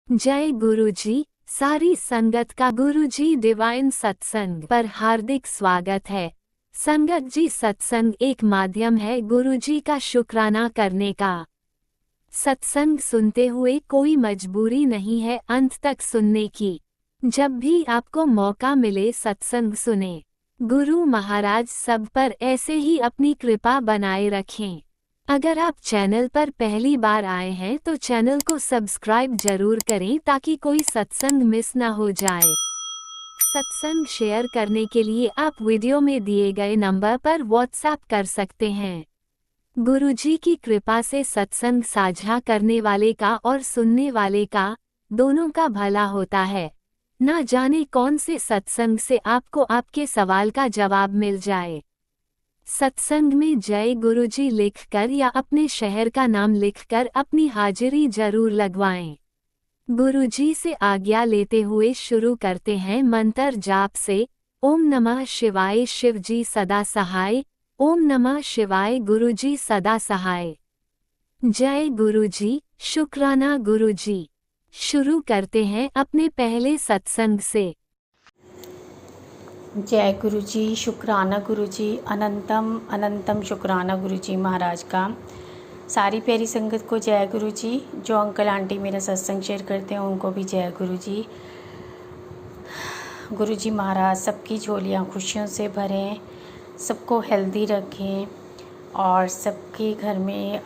जय गुरुजी। सारी संगत का गुरुजी डिवाइन सत्संग पर हार्दिक स्वागत है। संगत जी, सत्संग एक माध्यम है गुरुजी का शुक्राना करने का। सत्संग सुनते हुए कोई मजबूरी नहीं है अंत तक सुनने की। जब भी आपको मौका मिले सत्संग सुने। गुरु महाराज सब पर ऐसे ही अपनी कृपा बनाए रखें। अगर आप चैनल पर पहली बार आए हैं तो चैनल को सब्सक्राइब जरूर करें ताकि कोई सत्संग मिस ना हो जाए। सत्संग शेयर करने के लिए आप वीडियो में दिए गए नंबर पर व्हाट्सएप कर सकते हैं। गुरुजी की कृपा से सत्संग साझा करने वाले का और सुनने वाले का दोनों का भला होता है। ना जाने कौन से सत्संग से आपको आपके सवाल का जवाब मिल जाए। सत्संग में जय गुरुजी लिखकर या अपने शहर का नाम लिखकर अपनी हाजिरी जरूर लगवाएं। गुरुजी से आज्ञा लेते हुए शुरू करते हैं मंत्र जाप से। ओम नमः शिवाय, शिवजी सदा सहाय। ओम नमः शिवाय, गुरुजी सदा सहाय। जय गुरुजी, शुक्राना गुरुजी। शुरू करते हैं अपने पहले सत्संग से। जय गुरुजी, शुक्राना गुरुजी, अनंतम अनंतम शुक्राना गुरुजी महाराज का। सारी प्यारी संगत को जय गुरुजी। जो अंकल आंटी मेरा सत्संग शेयर करते हैं उनको भी जय गुरुजी। गुरुजी महाराज सबकी झोलियाँ खुशियों से भरें, सबको हेल्दी रखें और सबके घर में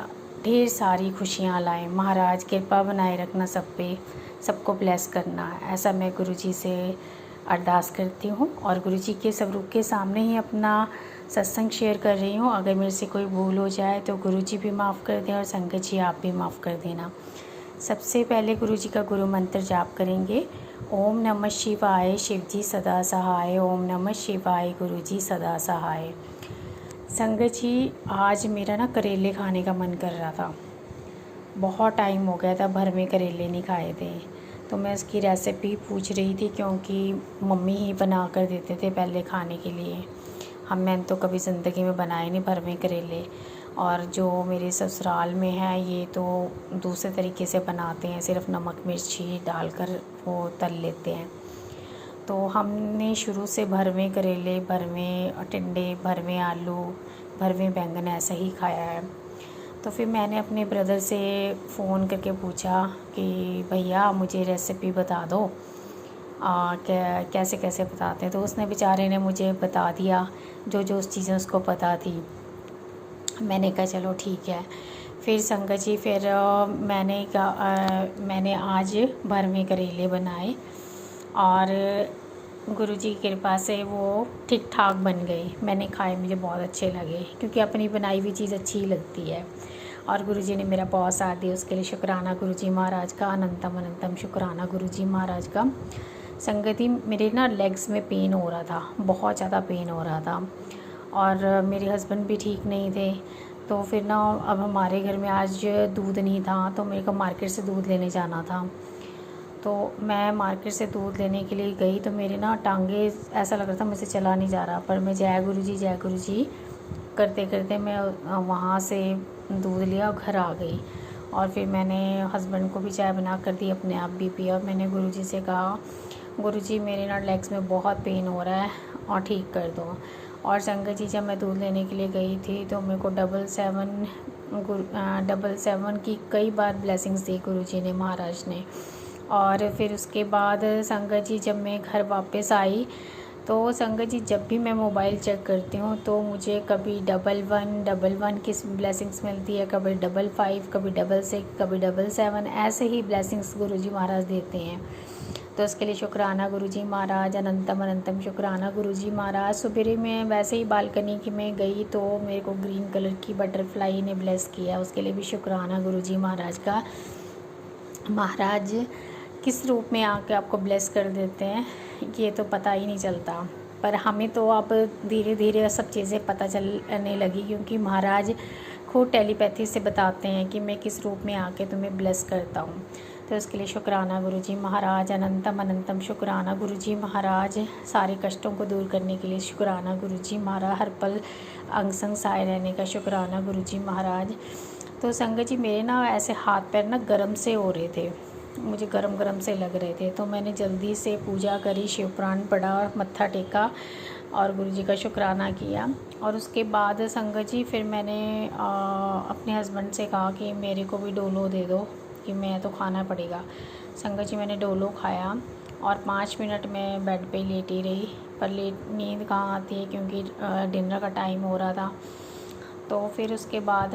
ढेर सारी खुशियाँ लाएं। महाराज कृपा बनाए रखना सब पे, सबको ब्लेस करना, ऐसा मैं गुरुजी से अरदास करती हूँ। और गुरुजी के स्वरूप के सामने ही अपना सत्संग शेयर कर रही हूँ। अगर मेरे से कोई भूल हो जाए तो गुरुजी भी माफ़ कर दें और संगत जी आप भी माफ़ कर देना। सबसे पहले गुरुजी का गुरु मंत्र जाप करेंगे। ओम नमः शिवाय, शिवजी सदा सहाय। ओम नमः शिवाय, गुरुजी सदा सहाय। संगत जी, आज मेरा ना करेले खाने का मन कर रहा था। बहुत टाइम हो गया था भर में करेले नहीं खाए थे, तो मैं इसकी रेसिपी पूछ रही थी क्योंकि मम्मी ही बना कर देते थे पहले खाने के लिए। मैंने तो कभी ज़िंदगी में बनाए नहीं भर में करेले। और जो मेरे ससुराल में है ये तो दूसरे तरीके से बनाते हैं, सिर्फ नमक मिर्ची डालकर वो तल लेते हैं। तो हमने शुरू से भर में करेले, भर में टिंडे, भर में आलू, भर में बैंगन ऐसा ही खाया है। तो फिर मैंने अपने ब्रदर से फ़ोन करके पूछा कि भैया मुझे रेसिपी बता दो, कैसे कैसे बताते हैं। तो उसने बेचारे ने मुझे बता दिया जो जो उस चीज़ें उसको पता थी। मैंने कहा चलो ठीक है। फिर संगत जी मैंने आज भर में करेले बनाए और गुरुजी की कृपा से वो ठीक ठाक बन गए। मैंने खाए, मुझे बहुत अच्छे लगे क्योंकि अपनी बनाई हुई चीज़ अच्छी लगती है। और गुरुजी ने मेरा बहुत साथ दिया, उसके लिए शुक्राना गुरुजी महाराज का, अनंतम अनंतम शुक्राना गुरुजी महाराज का। संगति मेरे ना लेग्स में पेन हो रहा था, बहुत ज़्यादा पेन हो रहा था और मेरे हस्बैंड भी ठीक नहीं थे। तो फिर ना अब हमारे घर में आज दूध नहीं था तो मेरे को मार्केट से दूध लेने जाना था। तो मैं मार्केट से दूध लेने के लिए गई तो मेरे ना टांगे ऐसा लग रहा था मुझसे चला नहीं जा रहा, पर मैं जय गुरुजी करते करते मैं वहाँ से दूध लिया और घर आ गई। और फिर मैंने हस्बैंड को भी चाय बना कर दी, अपने आप भी पिया। और मैंने गुरुजी से कहा गुरुजी मेरे ना लेग्स में बहुत पेन हो रहा है और ठीक कर दो। और संगत जी, जब मैं दूध लेने के लिए गई थी तो मेरे को 777 की कई बार ब्लेसिंग्स दी गुरुजी ने, महाराज ने। और फिर उसके बाद संगत जी जब मैं घर वापस आई तो संगत जी जब भी मैं मोबाइल चेक करती हूँ तो मुझे कभी 1111 की ब्लेसिंग्स मिलती है, कभी 55, कभी 66, कभी 77, ऐसे ही ब्लेसिंग्स गुरुजी महाराज देते हैं। तो उसके लिए शुक्राना गुरुजी महाराज, अनंतम अनंतम शुक्राना गुरुजी महाराज। सुबह में वैसे ही बालकनी की में गई तो मेरे को ग्रीन कलर की बटरफ्लाई ने ब्लेस किया, उसके लिए भी शुक्राना गुरुजी महाराज का। महाराज किस रूप में आके आपको ब्लेस कर देते हैं ये तो पता ही नहीं चलता, पर हमें तो अब धीरे धीरे सब चीज़ें पता चलने लगी क्योंकि महाराज खुद टेलीपैथी से बताते हैं कि मैं किस रूप में आके तुम्हें ब्लेस करता हूँ। तो उसके लिए शुक्राना गुरुजी महाराज, अनंतम अनंतम शुक्राना गुरुजी महाराज। सारे कष्टों को दूर करने के लिए शुक्राना गुरुजी महाराज, हर पल अंग संग सहाय रहने का शुक्राना गुरुजी महाराज। तो संगत जी मेरे ना ऐसे हाथ पैर ना गर्म से हो रहे थे मुझे गरम गरम से लग रहे थे। तो मैंने जल्दी से पूजा करी, शिव पुराण पढ़ा और मत्था टेका और गुरुजी का शुक्राना किया। और उसके बाद संगत जी फिर मैंने अपने हस्बैंड से कहा कि मेरे को भी डोलो दे दो कि मैं तो खाना पड़ेगा। संगत जी मैंने डोलो खाया और 5 मिनट में बेड पे लेटी रही, पर नींद कहाँ आती है क्योंकि डिनर का टाइम हो रहा था। तो फिर उसके बाद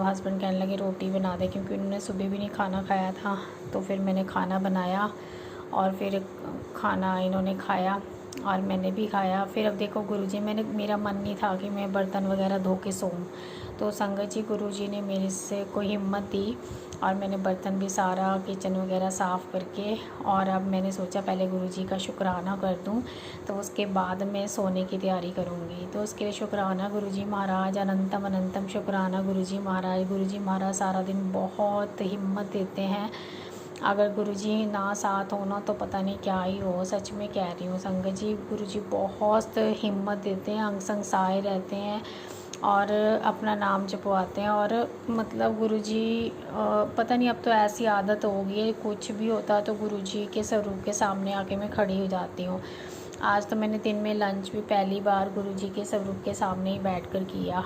हस्बैंड कहने लगे रोटी बना दे, क्योंकि उन्होंने सुबह भी नहीं खाना खाया था। तो फिर मैंने खाना बनाया और फिर खाना इन्होंने खाया और मैंने भी खाया। फिर अब देखो गुरुजी, मेरा मन नहीं था कि मैं बर्तन वगैरह धो के सोऊं, तो संगत जी गुरुजी ने मेरे से कोई हिम्मत दी और मैंने बर्तन भी सारा किचन वगैरह साफ़ करके, और अब मैंने सोचा पहले गुरुजी का शुक्राना कर दूं, तो उसके बाद मैं सोने की तैयारी करूंगी। तो उसके लिए शुक्राना गुरुजी महाराज, अनंतम अनंतम शुक्राना गुरुजी महाराज। गुरुजी महाराज सारा दिन बहुत हिम्मत देते हैं। अगर गुरुजी ना साथ हो ना तो पता नहीं क्या ही हो, सच में कह रही हूँ संगत जी। गुरुजी बहुत हिम्मत देते हैं, अंग संग सहाय रहते हैं और अपना नाम जपवाते हैं। और मतलब गुरुजी पता नहीं, अब तो ऐसी आदत हो गई है, कुछ भी होता है तो गुरुजी के स्वरूप के सामने आके मैं खड़ी हो जाती हूँ। आज तो मैंने दिन में लंच भी पहली बार गुरुजी के स्वरूप के सामने ही बैठकर किया,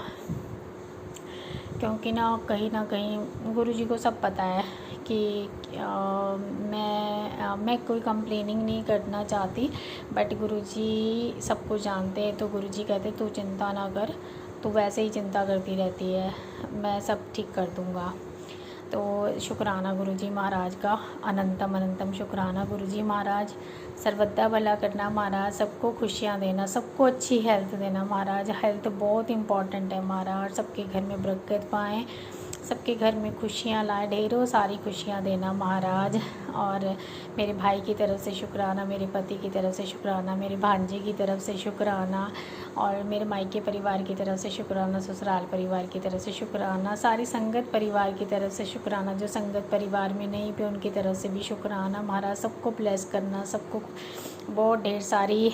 क्योंकि ना कहीं गुरुजी को सब पता है कि मैं कोई कंप्लेनिंग नहीं करना चाहती, बट गुरुजी सब कुछ जानते हैं। तो गुरुजी कहते तू चिंता ना कर, तू वैसे ही चिंता करती रहती है, मैं सब ठीक कर दूँगा। तो शुक्राना गुरुजी महाराज का, अनंतम अनंतम शुक्राना गुरुजी महाराज। सर्वदा भला करना महाराज, सबको खुशियाँ देना, सबको अच्छी हेल्थ देना महाराज। हेल्थ बहुत इम्पॉर्टेंट है महाराज। सबके घर में बरकत पाएँ, सबके घर में खुशियाँ लाए, ढेरों सारी खुशियाँ देना महाराज। और मेरे भाई की तरफ से शुक्राना, मेरे पति की तरफ से शुक्राना, मेरे भांजे की तरफ से शुक्राना, और मेरे मायके परिवार की तरफ से शुक्राना, ससुराल परिवार की तरफ से शुक्राना, सारी संगत परिवार की तरफ से शुक्राना, जो संगत परिवार में नहीं पे उनकी तरफ से भी शुक्राना महाराज। सबको ब्लेस करना, सबको बहुत ढेर सारी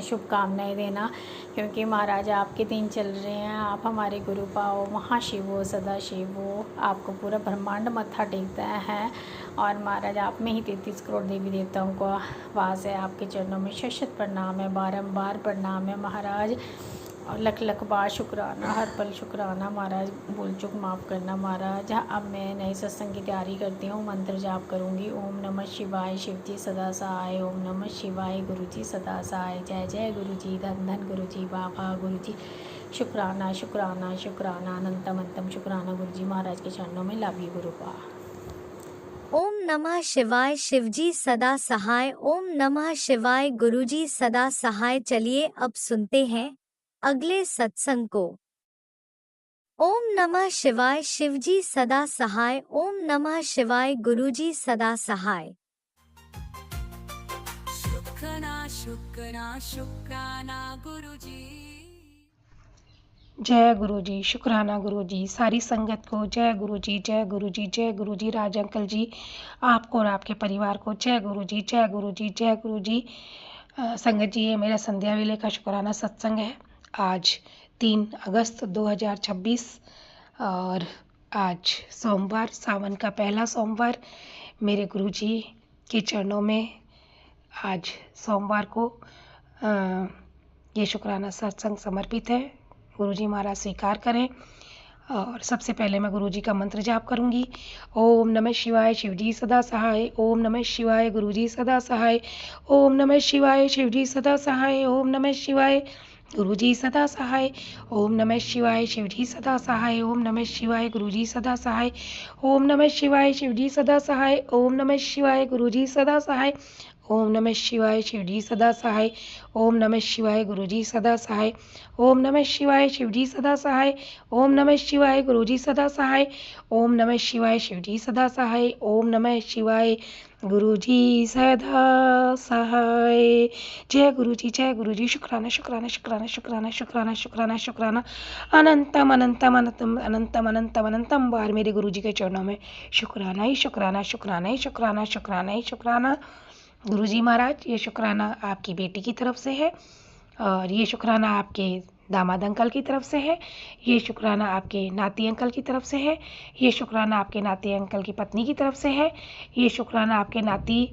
शुभकामनाएं देना, क्योंकि महाराज आपके दिन चल रहे हैं। आप हमारे गुरु पाओ, महाशिव हो, सदा शिव हो, आपको पूरा ब्रह्मांड मत्था टेकता है। और महाराज आप में ही 33 करोड़ देवी देवताओं को वास है। आपके चरणों में शत प्रणाम है, बारंबार प्रणाम है महाराज, और लख लख बार शुक्राना, हर पल शुक्राना महाराज। भूल चूक माफ़ करना महाराज। अब मैं नए सत्संग की तैयारी करती हूँ, मंत्र जाप करूँगी। ओम नमः शिवाय, शिव जी सदा सहाय। ओम नमः शिवाय, गुरु जी सदा सहाय। जय जय गुरु जी, धन धन गुरु जी, बाबा गुरु जी। शुक्राना शुक्राना शुक्राना, अनंतम अनंतम शुक्राना गुरु जी महाराज के चरणों में। Love you गुरुपा। ओम नमः शिवाय, शिवजी सदा सहाय। ओम नमः शिवाय, गुरुजी सदा सहाय। चलिए अब सुनते हैं अगले सत्संग को। ओम नमः शिवाय, शिवजी सदा सहाय। ओम नमः शिवाय, गुरुजी सदा सहाय। शुक्राना शुक्राना शुक्राना गुरुजी। जय गुरु जी, शुक्राना गुरु जी। सारी संगत को जय गुरु जी, जय गुरु जी, जय गुरु जी। राज अंकल जी, आपको और आपके परिवार को जय गुरु जी, जय गुरु जी, जय गुरु जी। संगत जी, ये मेरा संध्या वेले का शुक्राना सत्संग है। आज 3 अगस्त 2026 और आज सोमवार, सावन का पहला सोमवार। मेरे गुरु जी के चरणों में आज सोमवार को ये शुक्राना सत्संग समर्पित है। गुरुजी महाराज स्वीकार करें। और सबसे पहले मैं गुरुजी का मंत्र जाप करूंगी। ओम नमः शिवाय, शिवजी सदा सहाय। ओम नमः शिवाय, गुरुजी सदा सहाय। ओम नमः शिवाय, शिवजी सदा सहाय। ओम नमः शिवाय, गुरुजी सदा सहाय। ओम नमः शिवाय, शिवजी सदा सहाय। ओम नमः शिवाय, गुरुजी सदा सहाय। ओम नमः शिवाय, शिवजी सदा सहाय। ओम नमः शिवाय, गुरुजी सदा सहाय। ओम नमः शिवाय, शिवजी सदा सहाय। ओम नमः शिवाय, गुरुजी सदा सहाय। ओम नमः शिवाय, शिवजी सदा सहाय। ओम नमः शिवाय, गुरुजी सदा सहाय। ओम नमः शिवाय, शिवजी सदा सहाय। ओम नमः शिवाय, गुरुजी सदा सहाय। जय गुरुजी, जय गुरुजी। शुक्राना शुक्राना शुक्राना शुक्राना शुक्राना शुक्राना शुक्राना, अनंतम अनंतम अनंतम अनंतम अनंतम अनंतम बार मेरे गुरुजी के चरणों में शुक्राना ही शुक्राना, शुक्राना ही शुक्राना, शुक्राना ही शुक्राना। गुरुजी महाराज, ये शुक्राना आपकी बेटी की तरफ से है और ये शुक्राना आपके दामाद अंकल की तरफ से है, ये शुक्राना आपके नाती अंकल की तरफ से है, ये शुक्राना आपके नाती अंकल की पत्नी की तरफ से है, ये शुक्राना आपके नाती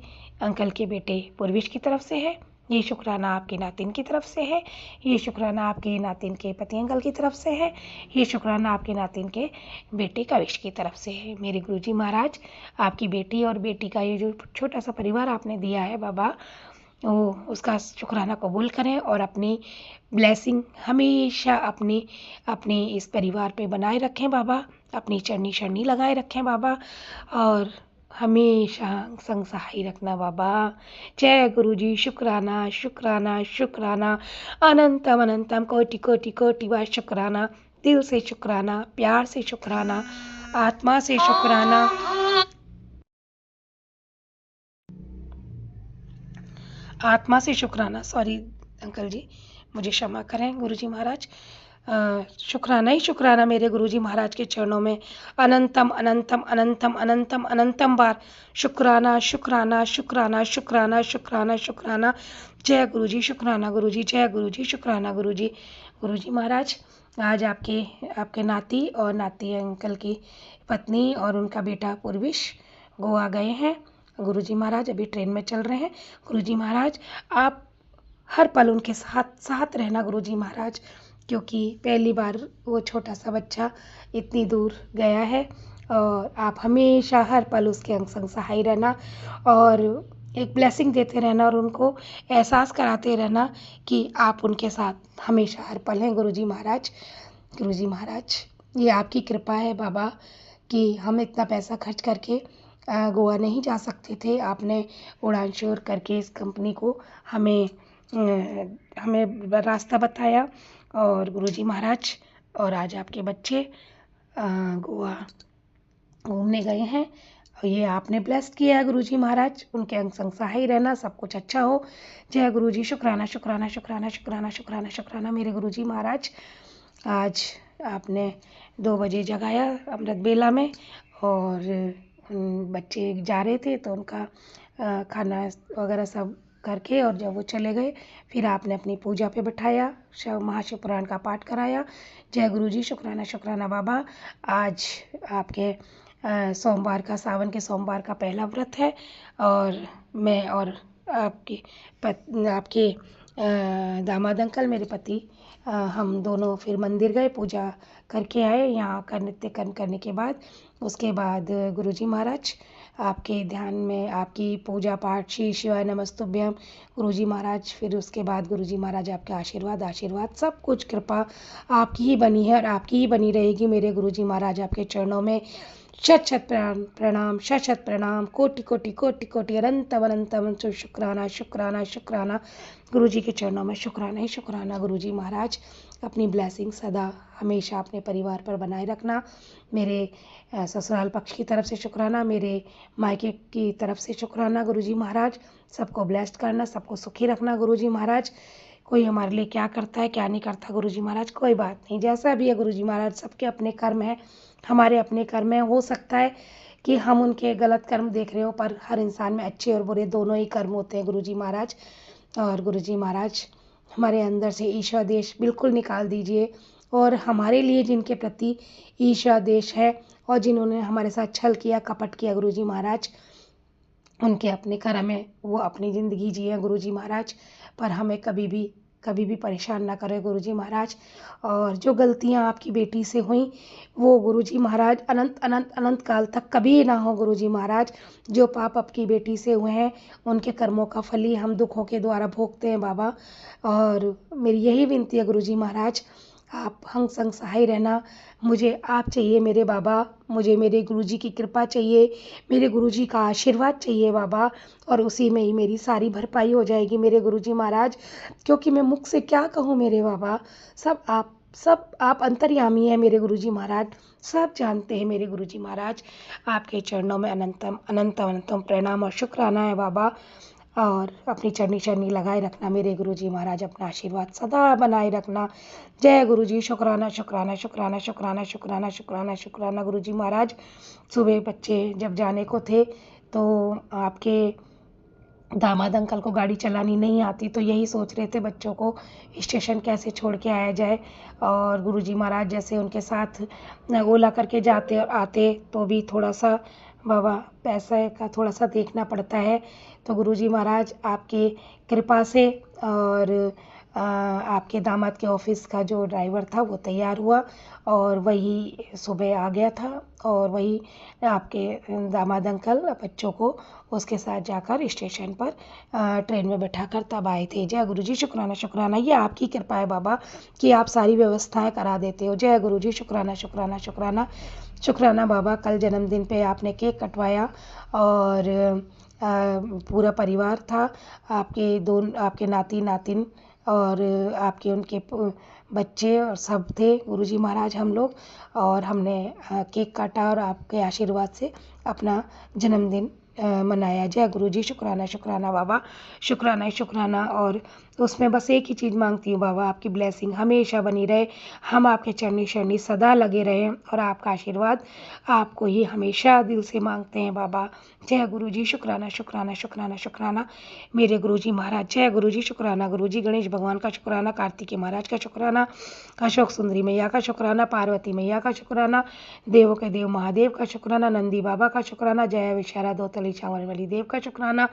अंकल के बेटे पूर्वेश की तरफ से है, ये शुक्राना आपके नातिन की तरफ से है, ये शुक्राना आपके नातिन के पति अंकल की तरफ से है, ये शुक्राना आपके नातिन के बेटे कविश की तरफ से है। मेरे गुरुजी महाराज, आपकी बेटी और बेटी का ये जो छोटा सा परिवार आपने दिया है बाबा, वो उसका शुक्राना कबूल करें और अपनी ब्लेसिंग हमेशा अपनी इस परिवार पे बनाए रखें बाबा, अपनी चरनी शरनी लगाए रखें बाबा, और हमेशा संग सहाय रखना बाबा। जय गुरु जी। शुक्राना शुक्राना शुक्राना, अनंतम अनंतम कोटि कोटि कोटि बार शुक्राना, दिल से शुक्राना, प्यार से शुक्राना, आत्मा से शुक्राना। आत्मा से शुक्राना, सॉरी अंकल जी, मुझे क्षमा करें गुरुजी महाराज। शुक्राना ही शुक्राना मेरे गुरुजी महाराज के चरणों में अनंतम अनंतम अनंतम अनंतम अनंतम बार शुक्राना शुक्राना शुक्राना शुक्राना शुक्राना शुक्राना। जय गुरुजी। शुक्राना गुरुजी। जय गुरुजी। शुक्राना गुरुजी। गुरुजी महाराज, आज आपके नाती और नाती अंकल की पत्नी और उनका बेटा पूर्विश गोवा गए हैं। गुरुजी महाराज अभी ट्रेन में चल रहे हैं। गुरुजी महाराज, आप हर पल उनके साथ साथ रहना गुरुजी महाराज, क्योंकि पहली बार वो छोटा सा बच्चा इतनी दूर गया है, और आप हमेशा हर पल उसके अंग संग सहाय रहना और एक ब्लेसिंग देते रहना और उनको एहसास कराते रहना कि आप उनके साथ हमेशा हर पल हैं गुरुजी महाराज। गुरुजी महाराज, ये आपकी कृपा है बाबा कि हम इतना पैसा खर्च करके गोवा नहीं जा सकते थे। आपने उड़ान श्योर करके इस कंपनी को हमें रास्ता बताया, और गुरुजी महाराज, और आज आपके बच्चे गोवा घूमने गए हैं, और ये आपने ब्लेस्ड किया है गुरुजी महाराज। उनके अंग संग सहाय रहना, सब कुछ अच्छा हो। जय गुरुजी। शुक्राना शुक्राना शुक्राना शुक्राना शुक्राना शुक्राना मेरे गुरुजी महाराज। आज आपने 2 बजे जगाया अमृत बेला में, और बच्चे जा रहे थे तो उनका खाना वगैरह सब करके, और जब वो चले गए फिर आपने अपनी पूजा पे बिठाया, महाशिव पुराण का पाठ कराया। जय गुरुजी। शुक्राना शुक्राना बाबा। आज आपके सोमवार का, सावन के सोमवार का पहला व्रत है, और मैं और आपके दामाद अंकल, मेरे पति, हम दोनों फिर मंदिर गए, पूजा करके आए। यहाँ का नित्य कर्म करने के बाद, उसके बाद गुरुजी महाराज आपके ध्यान में आपकी पूजा पाठ, श्री शिवाय नमस्तुभ्यम गुरुजी महाराज। फिर उसके बाद गुरुजी महाराज आपके आशीर्वाद सब कुछ कृपा आपकी ही बनी है और आपकी ही बनी रहेगी मेरे गुरुजी महाराज। आपके चरणों में शत शत प्रणाम, शत शत प्रणाम, कोटि कोटि कोटि कोटि अनंतम अनंतम शुक्राना शुक्राना शुक्राना। गुरुजी के चरणों में शुक्राना ही शुक्राना गुरुजी महाराज। अपनी ब्लेसिंग सदा हमेशा अपने परिवार पर बनाए रखना। मेरे ससुराल पक्ष की तरफ से शुक्राना, मेरे मायके की तरफ से शुक्राना गुरुजी महाराज। सबको ब्लेस्ड करना, सबको सुखी रखना गुरुजी महाराज। कोई हमारे लिए क्या करता है क्या नहीं करता गुरुजी महाराज, कोई बात नहीं, जैसा भी है गुरुजी महाराज, सबके अपने कर्म हैं, हमारे अपने कर्म हैं। हो सकता है कि हम उनके गलत कर्म देख रहे हो, पर हर इंसान में अच्छे और बुरे दोनों ही कर्म होते हैं गुरुजी महाराज। और गुरुजी महाराज, हमारे अंदर से ईर्ष्या द्वेष बिल्कुल निकाल दीजिए, और हमारे लिए जिनके प्रति ईर्ष्या द्वेष है और जिन्होंने हमारे साथ छल किया, कपट किया गुरुजी महाराज, उनके अपने कर्म है, वो अपनी ज़िंदगी जिए गुरुजी महाराज, पर हमें कभी भी परेशान ना करें गुरुजी महाराज। और जो गलतियां आपकी बेटी से हुई वो गुरुजी महाराज अनंत अनंत अनंत काल तक कभी ना हो गुरुजी महाराज। जो पाप आपकी बेटी से हुए हैं उनके कर्मों का फल ही हम दुखों के द्वारा भोगते हैं बाबा। और मेरी यही विनती है गुरुजी महाराज, आप हम संग सहाय रहना। मुझे आप चाहिए मेरे बाबा, मुझे मेरे गुरुजी की कृपा चाहिए, मेरे गुरुजी का आशीर्वाद चाहिए बाबा, और उसी में ही मेरी सारी भरपाई हो जाएगी मेरे गुरुजी महाराज। क्योंकि मैं मुख से क्या कहूँ मेरे बाबा, सब आप अंतर्यामी हैं मेरे गुरुजी महाराज, सब जानते हैं मेरे गुरुजी महाराज। आपके चरणों में अनंतम अनंतम अनंतम प्रणाम और शुक्राना है बाबा। और अपनी चरनी लगाए रखना मेरे गुरुजी महाराज, अपना आशीर्वाद सदा बनाए रखना। जय गुरुजी। शुक्राना शुक्राना शुक्राना शुक्राना शुक्राना शुक्राना शुक्राना गुरुजी महाराज। सुबह बच्चे जब जाने को थे तो आपके दामाद अंकल को गाड़ी चलानी नहीं आती, तो यही सोच रहे थे बच्चों को स्टेशन कैसे छोड़ के आया जाए। और गुरुजी महाराज जैसे उनके साथ ओला करके जाते और आते तो भी थोड़ा सा बाबा पैसे का थोड़ा सा देखना पड़ता है। तो गुरुजी महाराज आपकी कृपा से और आपके दामाद के ऑफिस का जो ड्राइवर था वो तैयार हुआ और वही सुबह आ गया था और वही आपके दामाद अंकल बच्चों को उसके साथ जाकर स्टेशन पर ट्रेन में बैठा कर तब आए थे। जय गुरु जी, शुक्राना शुक्राना, ये आपकी कृपा है बाबा कि आप सारी व्यवस्थाएं करा देते हो। जय गुरु जी, शुक्राना शुक्राना शुक्राना शुक्राना बाबा। कल जन्मदिन पे आपने केक कटवाया और पूरा परिवार था, आपके नाती नातिन और आपके उनके बच्चे और सब थे गुरुजी महाराज हम लोग, और हमने केक काटा और आपके आशीर्वाद से अपना जन्मदिन मनाया। जय गुरु जी, शुक्राना शुक्राना बाबा, शुक्राना शुक्राना। और उसमें बस एक ही चीज़ मांगती हूँ बाबा, आपकी ब्लेसिंग हमेशा बनी रहे, हम आपके चरनी शरणी सदा लगे रहें और आपका आशीर्वाद आपको ही हमेशा दिल से मांगते हैं बाबा। जय गुरु जी, शुक्राना शुक्राना शुक्राना शुक्राना मेरे गुरु जी महाराज। जय गुरु जी, शुक्राना गुरु जी, गणेश भगवान का शुक्राना, कार्तिकेय महाराज का शुक्राना, अशोक सुंदरी मैया का शुक्राना, पार्वती मैया का शुक्राना, देवों के देव महादेव का शुक्राना, नंदी बाबा का शुक्राना, जय विशारा दौतली चावल वाली देव का शुक्राना,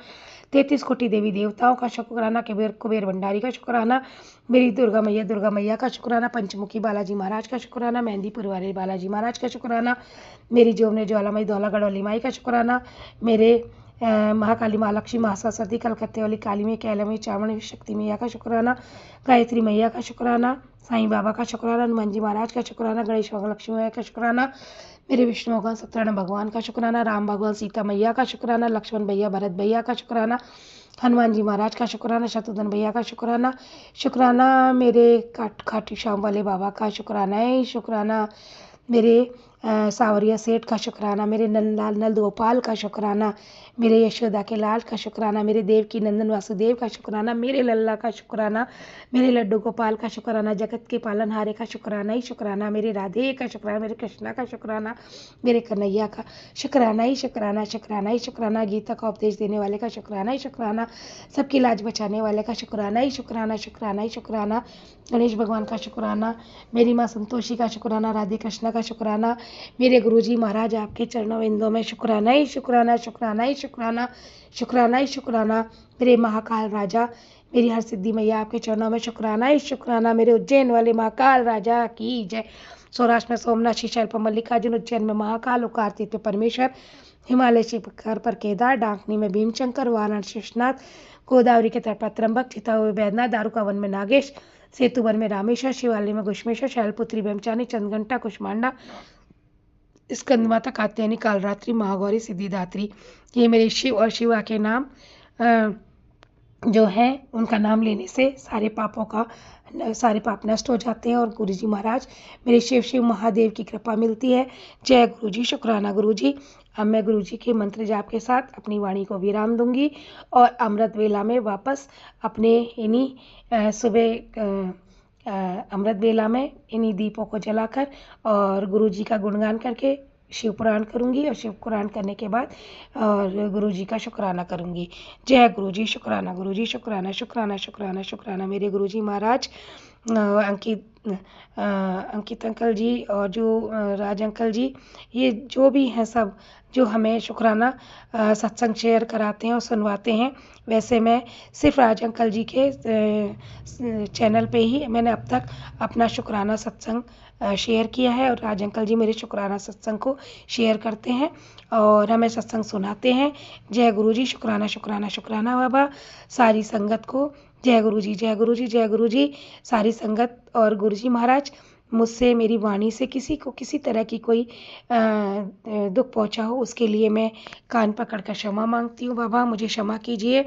33 कोटि देवी देवताओं का शुक्राना, कुबेर भंडारी का शुक्राना, मेरी दुर्गा मैया का शुक्राना, पंचमुखी बालाजी महाराज का शुक्राना, मेहंदीपुर वाले बालाजी महाराज का शुक्राना, मेरी जोमने ज्वालामयी दौला गढ़वाली माई का शुक्राना, मेरे महाकाली महालक्ष्मी महासरस्वती कलकत्ते वाली काली में कैलमी चावणी शक्ति मैया का शुक्राना, गायत्री मैया का शुक्राना, साईं बाबा का शुक्राना, हनुमान जी महाराज का शुक्राना, गणेश भगवान लक्ष्मी मैया का शुक्राना, मेरे विष्णु भगवान सत्यनारायण भगवान का शुक्राना, राम भगवान सीता मैया का शुक्राना, लक्ष्मण भैया भरत भैया का शुक्राना, हनुमान जी महाराज का शुक्राना, शत्रुघ्न भैया का शुक्राना, शुक्राना मेरे खाटू श्याम वाले बाबा का शुक्राना है, शुक्राना मेरे सावरिया सेठ का शुक्राना, मेरे नंदलाल नंद गोपाल का शुक्राना, मेरे यशोदा के लाल का शुक्राना, मेरे देव की नंदन वासुदेव का शुक्राना, मेरे लल्ला का शुक्राना, मेरे लड्डू गोपाल का शुक्राना, जगत के पालनहारे का शुक्राना ही शुक्राना, मेरे राधे का शुक्राना, मेरे कृष्णा का शुक्राना, मेरे कन्हैया का शुक्राना ही शुक्राना, शुक्राना ही शुक्राना, गीता का उपदेश देने वाले का शुक्राना ही शुक्राना, सबकी लाज बचाने वाले का शुक्राना ही शुक्राना, शुक्राना ही शुक्राना, गणेश भगवान का शुक्राना, मेरी माँ संतोषी का शुक्राना, राधे कृष्णा का शुक्राना, मेरे गुरुजी महाराज आपके चरणों बिंदों में शुक्राना ही शुक्राना, शुक्राना ही शुक्राना, शुक्राना ही शुक्राना, मेरे महाकाल राजा, मेरी हर सिद्धि मैया आपके चरणों में शुक्राना ही शुक्राना, मेरे उज्जैन वाले महाकाल राजा की जय। सौराष्ट्र में सोमनाथ, शीशल पर मल्लिकार्जुन, उज्जैन में महाकाल, कार्तिक में परमेश्वर, हिमालय शिखर पर केदार, डांकनी में भीमशंकर, वाराणसी विश्वनाथ, गोदावरी के तट पर त्र्यंबक, चिता हुए बैद्यनाथ, दारुका वन में नागेश, सेतुवन में रामेश्वर, शिवालय में घुश्मेश्वर, शैलपुत्री ब्रह्मचारी, चंद्रघंटा कुष्मांडा, स्कंद माता, कात्यायनी, कालरात्रि, महागौरी, सिद्धिदात्री, ये मेरे शिव और शिवा के नाम जो हैं उनका नाम लेने से सारे पाप नष्ट हो जाते हैं और गुरुजी महाराज मेरे शिव महादेव की कृपा मिलती है। जय गुरुजी, शुक्राना गुरुजी। अब मैं गुरुजी के मंत्र जाप के साथ अपनी वाणी को विराम दूंगी और अमृत वेला में वापस अपने इन्हीं सुबह अमृत वेला में इन्हीं दीपों को जलाकर और गुरुजी का गुणगान करके शिव पुराण करूंगी और शिव पुराण करने के बाद और गुरुजी का शुक्राना करूंगी। जय गुरुजी, शुक्राना गुरुजी, शुक्राना शुक्राना शुक्राना शुक्राना मेरे गुरुजी महाराज, अंकित अंकल जी और जो राज अंकल जी, ये जो भी हैं सब जो हमें शुक्राना सत्संग शेयर कराते हैं और सुनवाते हैं। वैसे मैं सिर्फ राज अंकल जी के चैनल पे ही मैंने अब तक अपना शुक्राना सत्संग शेयर किया है और राज अंकल जी मेरे शुक्राना सत्संग को शेयर करते हैं और हमें सत्संग सुनाते हैं। जय गुरु जी, शुक्राना शुक्राना शुक्राना बाबा। सारी संगत को जय गुरु जी, जय गुरु जी, जय गुरु जी। सारी संगत और गुरु जी महाराज, मुझसे मेरी वाणी से किसी को किसी तरह की कोई दुख पहुंचा हो उसके लिए मैं कान पकड़ कर क्षमा मांगती हूँ बाबा, मुझे क्षमा कीजिए।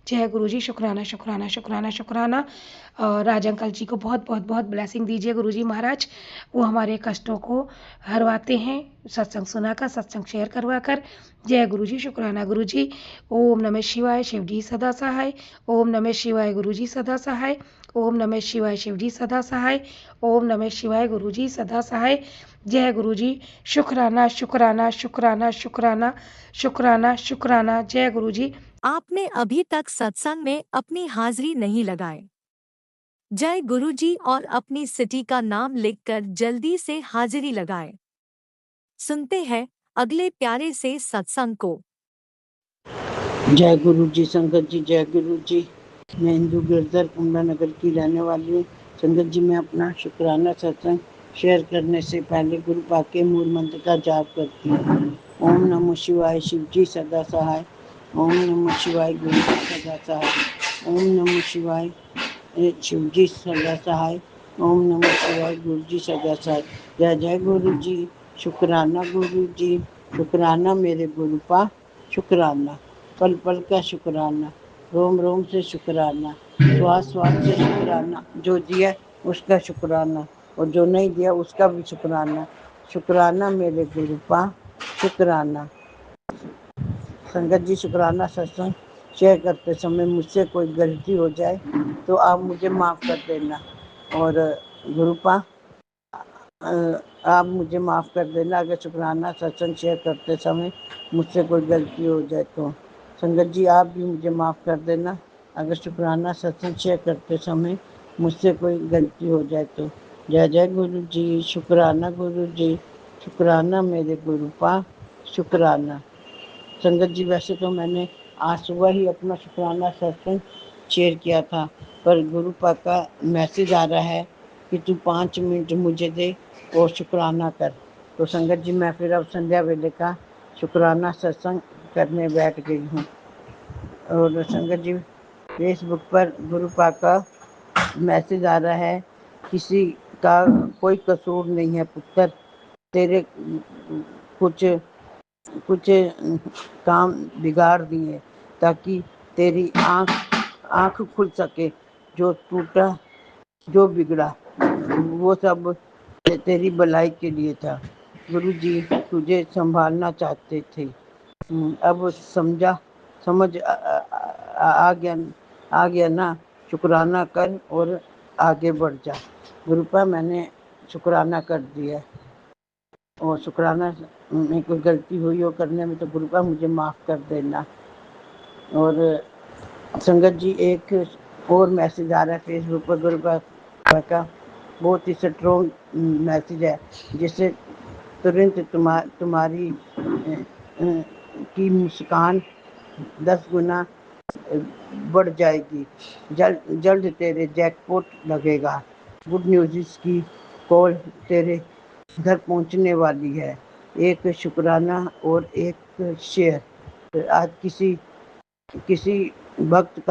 जय गुरु जी, शुक्राना शुक्राना शुक्राना शुक्राना। और राज अंकल जी को बहुत बहुत बहुत ब्लेसिंग दीजिए गुरु जी महाराज, वो हमारे कष्टों को हरवाते हैं सत्संग सुनाकर, सत्संग शेयर करवा कर। जय गुरु जी, शुक्राना गुरु जी। ओम नमः शिवाय, शिव जी सदा सहाय। ओम नमः शिवाय, गुरु जी सदा सहाय। ओम नमः शिवाय, शिव जी सदा सहाय। ओम नमः शिवाय, गुरु जी सदा सहाय। जय गुरु जी, शुक्राना शुक्राना शुक्राना शुक्राना शुक्राना शुक्राना। जय गुरु जी, आपने अभी तक सत्संग में अपनी हाजिरी नहीं लगाए। जय गुरुजी और अपनी सिटी का नाम लिखकर जल्दी से हाजिरी लगाएं। सुनते हैं अगले प्यारे से सत्संग को। जय गुरु जी। संगत जी जय गुरु जी। मैं हिंदू गिरधर कुंडा नगर की रहने वाली हूँ। संगत जी, मैं अपना शुक्राना सत्संग शेयर करने से पहले गुरु पाक के मूल मंत्र का जाप करती हूँ। ओम नमः शिवाय, शिव जी सदा सहाय। ओम नमः शिवाय, गुरु जी सदा सहाय। ओम नमः शिवाय, शिव जी सदा सहाय। ओम नमः शिवाय, गुरु जी सदा सहाय। जय जय गुरु जी। शुक्राना गुरु जी, शुक्राना मेरे गुरु पा, शुक्राना पल पल का शुक्राना, रोम रोम से शुक्राना, श्वास श्वास से शुक्राना। जो दिया उसका शुक्राना और जो नहीं दिया उसका भी शुक्राना। शुक्राना मेरे गुरु पा, शुक्राना। संगत जी, शुक्राना सत्संग शेयर करते समय मुझसे कोई गलती हो जाए तो आप मुझे माफ़ कर देना। और गुरुपा, आप मुझे माफ़ कर देना अगर शुक्राना सत्संग शेयर करते समय मुझसे कोई गलती हो जाए तो। संगत जी, आप भी मुझे माफ़ कर देना अगर शुक्राना सत्संग शेयर करते समय मुझसे कोई गलती हो जाए तो। जय जय गुरु जी। शुक्राना गुरु जी, शुक्राना मेरे गुरु पा, शुक्राना। संगत जी, वैसे तो मैंने आज सुबह ही अपना शुक्राना सत्संग शेयर किया था, पर गुरु पाक का मैसेज आ रहा है कि तू 5 मिनट मुझे दे और शुक्राना कर। तो संगत जी, मैं फिर अब संध्या वेले का शुक्राना सत्संग करने बैठ गई हूँ। और संगत जी, फेसबुक पर गुरु पाक का मैसेज आ रहा है, किसी का कोई कसूर नहीं है पुत्र, तेरे कुछ कुछ काम बिगाड़ दिए ताकि तेरी आँख खुल सके। जो टूटा जो बिगड़ा वो सब तेरी भलाई के लिए था। गुरु जी तुझे संभालना चाहते थे। अब समझ आ गया ना। शुक्राना कर और आगे बढ़ जा। गुरुपा, मैंने शुक्राना कर दिया और शुक्राना में कोई गलती हुई हो करने में तो गुरुपा मुझे माफ़ कर देना। और संगत जी, एक और मैसेज आ रहा है फेसबुक पर गुरुपा का, बहुत ही स्ट्रॉन्ग मैसेज है जिससे तुरंत तुम्हारी की मुस्कान 10 गुना बढ़ जाएगी। जल्द तेरे जैकपॉट लगेगा। गुड न्यूज़ की कॉल तेरे घर पहुंचने वाली है। एक शुक्राना और एक शेयर। आज किसी भक्त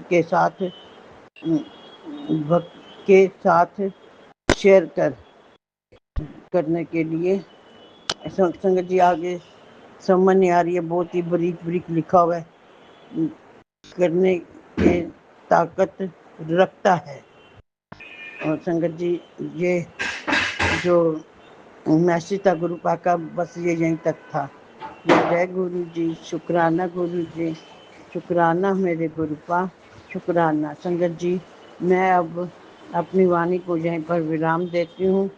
के साथ शेयर करने के लिए। संगत जी, आगे समझ नहीं आ रही है, बहुत ही बारीक बारीक लिखा हुआ है। करने के ताकत रखता है। और संगत जी, ये जो मैसेज था गुरु पाक का, बस ये यहीं तक था। जय गुरु जी। शुक्राना गुरु जी, शुक्राना मेरे गुरु पा, शुक्राना। संगत जी, मैं अब अपनी वाणी को यहीं पर विराम देती हूँ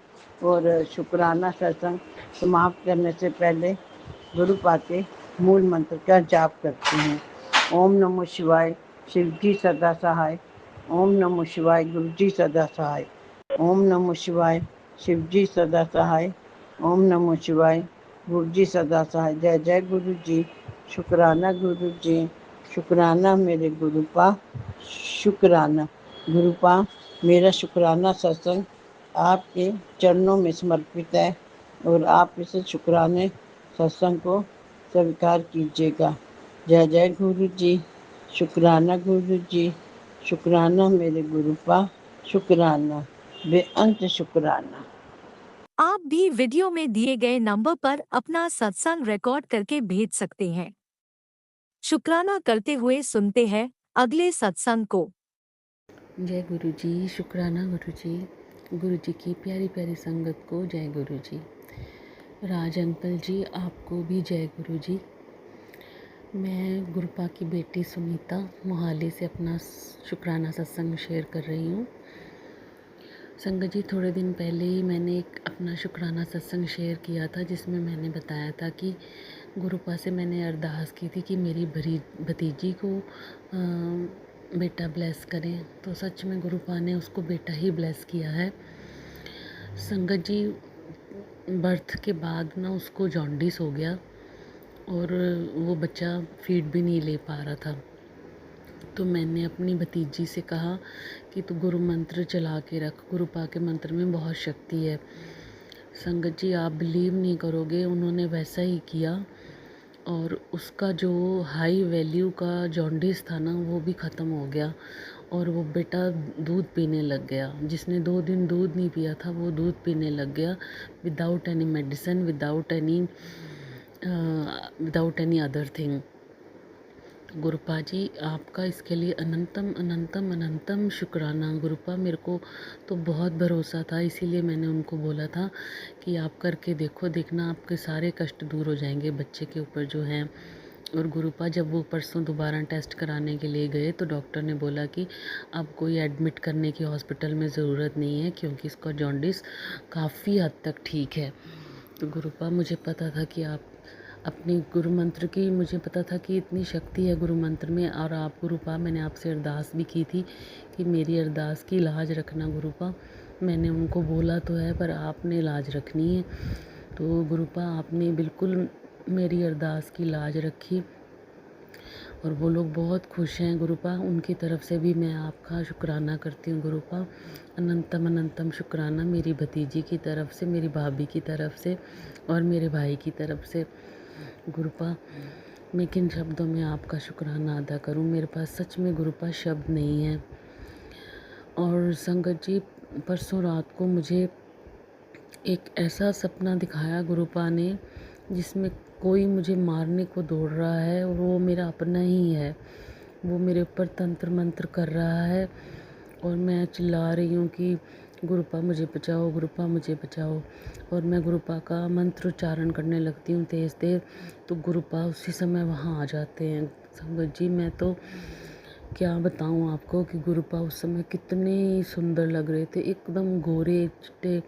और शुक्राना सत्संग समाप्त करने से पहले गुरु पाक के मूल मंत्र का जाप करती हूँ। ओम नमः शिवाय, शिव जी सदा सहाय। ओम नमः शिवाय, गुरु जी सदा सहाय। ओम नमः शिवाय, शिव जी सदा सहाय। ओम नमः शिवाय, गुरु जी सदा सहाय। जय जय गुरु जी। शुक्राना गुरु जी, शुक्राना मेरे गुरु पा, शुक्राना। गुरु पा, मेरा शुक्राना सत्संग आपके चरणों में समर्पित है और आप इस शुक्राने सत्संग को स्वीकार कीजिएगा। जय जय गुरु जी। शुक्राना गुरु जी, शुक्राना मेरे गुरु पा, शुक्राना बेअंत शुक्राना। आप भी वीडियो में दिए गए नंबर पर अपना सत्संग रिकॉर्ड करके भेज सकते हैं। शुक्राना करते हुए सुनते हैं अगले सत्संग को। जय गुरु जी। शुक्राना गुरु जी। गुरु जी की प्यारी प्यारी संगत को जय गुरु जी। राज अंकल जी, आपको भी जय गुरु जी। मैं गुरुपा की बेटी सुनीता मोहाली से अपना शुक्राना सत्संग शेयर कर रही हूँ। संगत जी, थोड़े दिन पहले ही मैंने एक अपना शुक्राना सत्संग शेयर किया था जिसमें मैंने बताया था कि गुरुपा से मैंने अरदास की थी कि मेरी भतीजी को बेटा ब्लेस करें, तो सच में गुरुपा ने उसको बेटा ही ब्लेस किया है। संगत जी, बर्थ के बाद ना उसको जॉन्डिस हो गया और वो बच्चा फीड भी नहीं ले पा रहा था। तो मैंने अपनी भतीजी से कहा कि तू गुरु मंत्र चला के रख, गुरुपा के मंत्र में बहुत शक्ति है। संगत जी, आप बिलीव नहीं करोगे, उन्होंने वैसा ही किया और उसका जो हाई वैल्यू का जॉन्डिस था ना वो भी ख़त्म हो गया और वो बेटा दूध पीने लग गया। जिसने 2 दिन दूध नहीं पिया था वो दूध पीने लग गया, without any medicine, without any other thing. Gurupa ji, आपका इसके लिए अनंतम अनंतम अनंतम शुक्राना। गुरुपा, मेरे को तो बहुत भरोसा था, इसीलिए मैंने उनको बोला था कि आप करके देखो, देखना आपके सारे कष्ट दूर हो जाएंगे बच्चे के ऊपर जो हैं। और गुरुपा, जब वो परसों दोबारा टेस्ट कराने के लिए गए तो डॉक्टर ने बोला कि अब कोई एडमिट करने की हॉस्पिटल में ज़रूरत नहीं है क्योंकि इसका जॉन्डिस काफ़ी हद तक ठीक है। तो गुरुपा, मुझे पता था कि आप अपनी गुरु मंत्र की, मुझे पता था कि इतनी शक्ति है गुरु मंत्र में। और आप गुरुपा, मैंने आपसे अरदास भी की थी कि मेरी अरदास की लाज रखना गुरुपा। मैंने उनको बोला तो है पर आपने लाज रखनी है। तो गुरुपा, आपने बिल्कुल मेरी अरदास की लाज रखी और वो लोग बहुत खुश हैं गुरुपा। उनकी तरफ से भी मैं आपका शुक्राना करती हूँ गुरुपा, अनंतम अनंतम शुक्राना मेरी भतीजी की तरफ से, मेरी भाभी की तरफ से और मेरे भाई की तरफ से। गुरुपा, मैं किन शब्दों में आपका शुक्राना अदा करूं, मेरे पास सच में गुरुपा शब्द नहीं है। और संगत जी, परसों रात को मुझे एक ऐसा सपना दिखाया गुरुपा ने जिसमें कोई मुझे मारने को दौड़ रहा है और वो मेरा अपना ही है। वो मेरे ऊपर तंत्र मंत्र कर रहा है और मैं चिल्ला रही हूँ कि गुरुपा मुझे बचाओ, गुरुपा मुझे बचाओ। और मैं गुरुपा का मंत्र उच्चारण करने लगती हूँ तेज़ तेज़, तो गुरुपा उसी समय वहाँ आ जाते हैं। संगत जी, मैं तो क्या बताऊँ आपको कि गुरुपा उस समय कितने सुंदर लग रहे थे, एकदम गोरे चिट्टे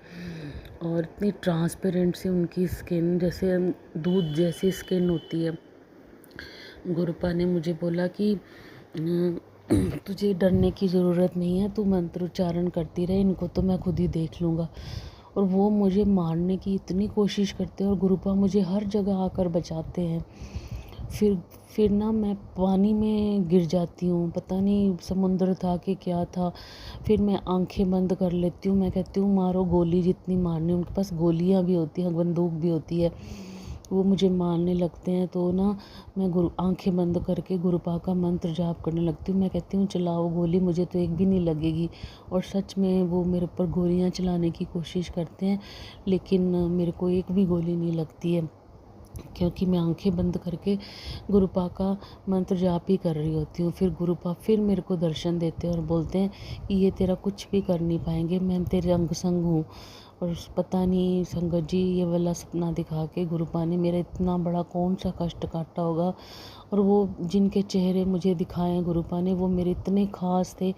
और इतनी ट्रांसपेरेंट सी उनकी स्किन, जैसे दूध जैसी स्किन होती है। गुरुपा ने मुझे बोला कि तुझे डरने की ज़रूरत नहीं है, तू मंत्र उच्चारण करती रहे, इनको तो मैं खुद ही देख लूँगा। और वो मुझे मारने की इतनी कोशिश करते हैं और गुरुपा मुझे हर जगह आकर बचाते हैं। फिर ना मैं पानी में गिर जाती हूँ, पता नहीं समुद्र था कि क्या था। फिर मैं आंखें बंद कर लेती हूँ, मैं कहती हूँ मारो गोली, जितनी मारनी, उनके पास गोलियाँ भी होती हैं, बंदूक भी होती है, वो मुझे मारने लगते हैं। तो ना मैं आंखें बंद करके गुरुपा का मंत्र जाप करने लगती हूँ। मैं कहती हूँ चलाओ गोली, मुझे तो एक भी नहीं लगेगी। और सच में वो मेरे ऊपर गोलियाँ चलाने की कोशिश करते हैं लेकिन मेरे को एक भी गोली नहीं लगती है क्योंकि मैं आंखें बंद करके गुरुपा का मंत्र जाप ही कर रही होती हूँ। फिर गुरुपा फिर मेरे को दर्शन देते हैं और बोलते हैं कि ये तेरा कुछ भी कर नहीं पाएंगे, मैं तेरे अंग संग हूँ। और पता नहीं संगत जी, ये वाला सपना दिखा के गुरुपा ने मेरा इतना बड़ा कौन सा कष्ट काटा होगा। और वो जिनके चेहरे मुझे दिखाए गुरुपा ने, वो मेरे इतने ख़ास थे।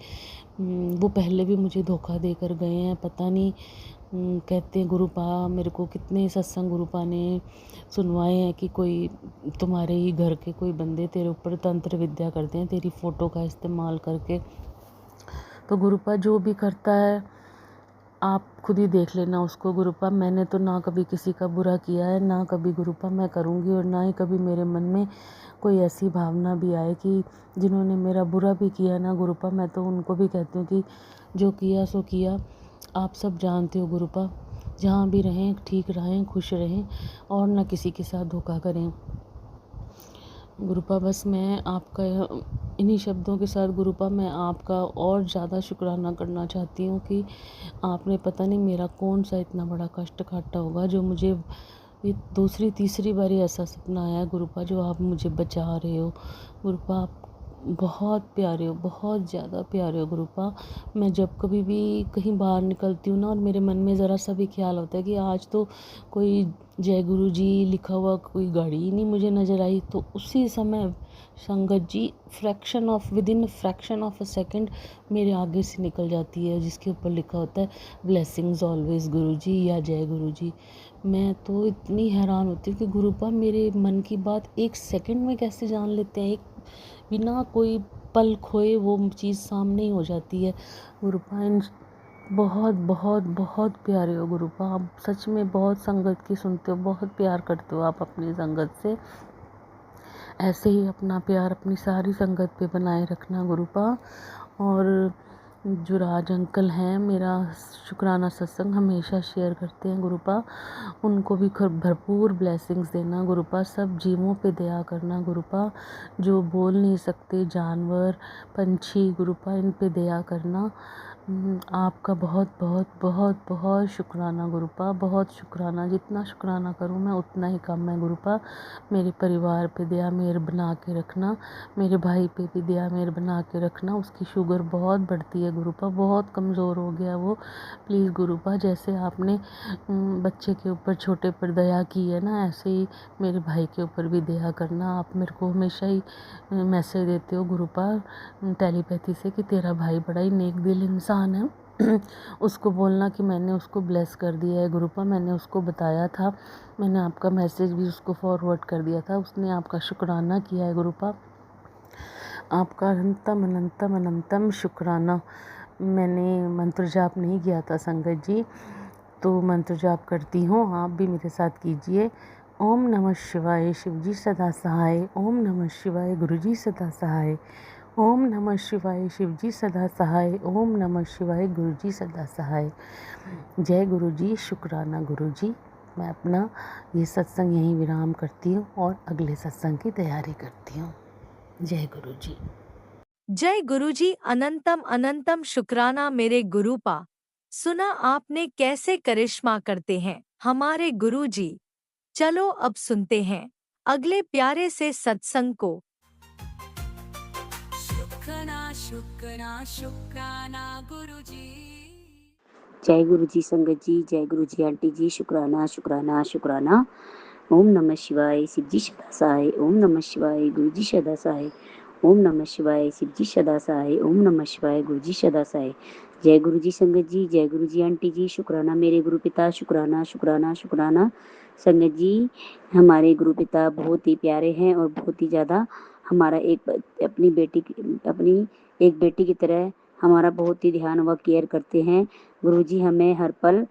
वो पहले भी मुझे धोखा देकर गए हैं, पता नहीं। कहते हैं गुरुपा, मेरे को कितने सत्संग गुरुपा ने सुनवाए हैं कि कोई तुम्हारे ही घर के कोई बंदे तेरे ऊपर तंत्र विद्या करते हैं तेरी फ़ोटो का इस्तेमाल करके। तो गुरुपा जो भी करता है आप खुद ही देख लेना उसको गुरुपा। मैंने तो ना कभी किसी का बुरा किया है, ना कभी गुरुपा मैं करूँगी, और ना ही कभी मेरे मन में कोई ऐसी भावना भी आए कि जिन्होंने मेरा बुरा भी किया ना गुरुपा, मैं तो उनको भी कहती हूँ कि जो किया सो किया, आप सब जानते हो गुरुपा। जहाँ भी रहें ठीक रहें, खुश रहें और ना किसी के साथ धोखा करें गुरुपा। बस मैं आपका इन्हीं शब्दों के साथ गुरुपा मैं आपका और ज़्यादा शुक्राना करना चाहती हूँ कि आपने पता नहीं मेरा कौन सा इतना बड़ा कष्ट काटा होगा जो मुझे ये दूसरी तीसरी बारी ऐसा सपना आया गुरुपा, जो आप मुझे बचा रहे हो गुरुपा। आप बहुत प्यारे हो, बहुत ज़्यादा प्यारे हो गुरुपा। मैं जब कभी भी कहीं बाहर निकलती हूँ ना और मेरे मन में ज़रा सा भी ख्याल होता है कि आज तो कोई जय गुरु जी लिखा हुआ कोई गाड़ी ही नहीं मुझे नज़र आई, तो उसी समय Sangat ji within fraction of a second मेरे आगे से निकल जाती है, जिसके ऊपर लिखा होता है ब्लेसिंग्स ऑलवेज गुरुजी या जय गुरुजी। मैं तो इतनी हैरान होती हूँ कि गुरुपा मेरे मन की बात एक सेकंड में कैसे जान लेते हैं, एक बिना कोई पल खोए वो चीज़ सामने ही हो जाती है। गुरुपा बहुत बहुत बहुत प्यारे हो गुरुपा, आप सच में बहुत संगत की सुनते हो, बहुत प्यार करते हो आप अपनी संगत से। ऐसे ही अपना प्यार अपनी सारी संगत पे बनाए रखना गुरुपा। और जो राज अंकल हैं, मेरा शुक्राना सत्संग हमेशा शेयर करते हैं गुरुपा, उनको भी भरपूर ब्लेसिंग्स देना गुरुपा। सब जीवों पे दया करना गुरुपा, जो बोल नहीं सकते जानवर पंछी गुरुपा, इन पे दया करना। आपका बहुत बहुत बहुत बहुत शुक्राना गुरुपा, बहुत शुक्राना। जितना शुक्राना करूँ मैं उतना ही कम है गुरुपा। मेरे परिवार पे दया मेहर बना के रखना, मेरे भाई पे भी दया मेहर बना के रखना। उसकी शुगर बहुत बढ़ती है गुरुपा, बहुत कमज़ोर हो गया वो। प्लीज़ गुरुपा, जैसे आपने बच्चे के ऊपर छोटे पर दया की है ना, ऐसे ही मेरे भाई के ऊपर भी दया करना। आप मेरे को हमेशा ही मैसेज देते हो गुरुपा टेलीपैथी से कि तेरा भाई बड़ा ही नेक दिल इंसान है। उसको बोलना कि मैंने उसको ब्लेस कर दिया है गुरुपा, मैंने उसको बताया था, मैंने आपका मैसेज भी उसको फॉरवर्ड कर दिया था, उसने आपका शुक्राना किया है गुरुपा। आपका अनंतम अनंतम अनंतम शुक्राना। मैंने मंत्र जाप नहीं किया था संगत जी, तो मंत्र जाप करती हूँ, आप भी मेरे साथ कीजिए। ओम नमः शिवाय शिवजी सदा सहाय, ओम नमः शिवाय गुरुजी सदा सहाय, ओम नमः शिवाय शिवजी सदा सहाय, ओम नमः शिवाय गुरुजी सदा सहाय। जय गुरुजी, शुक्राना गुरुजी। मैं अपना ये सत्संग यहीं विराम करती हूँ और अगले सत्संग की तैयारी करती हूँ। जय गुरुजी। जय गुरुजी, अनंतम अनंतम शुक्राना मेरे गुरुपा। सुना आपने कैसे करिश्मा करते हैं हमारे गुरुजी। चलो अब सुनते हैं अगले प्यारे से सत्संग को। शुक्राना शुक्राना शुक्राना गुरुजी। जय गुरु जी संगत जी, जय गुरु जी आंटी जी, शुक्राना शुक्राना शुक्राना। ओम नमः शिवाय शिवजी सदा सहाय, ओम नमः शिवाय गुरु जी सदा सहाय, ओम नमः शिवाय शिवजी सदा सहाय, ओम नमः शिवाय गुरु जी सदा सहाय। जय गुरु जी संगत जी, जय गुरु जी आंटी जी, शुक्राना मेरे गुरु पिता, शुक्राना शुक्राना शुक्राना। संगत जी, हमारे गुरु पिता बहुत ही प्यारे हैं और बहुत ही ज़्यादा हमारा अपनी एक बेटी की तरह हमारा बहुत ही ध्यान व केयर करते हैं। गुरुजी हमें हर पल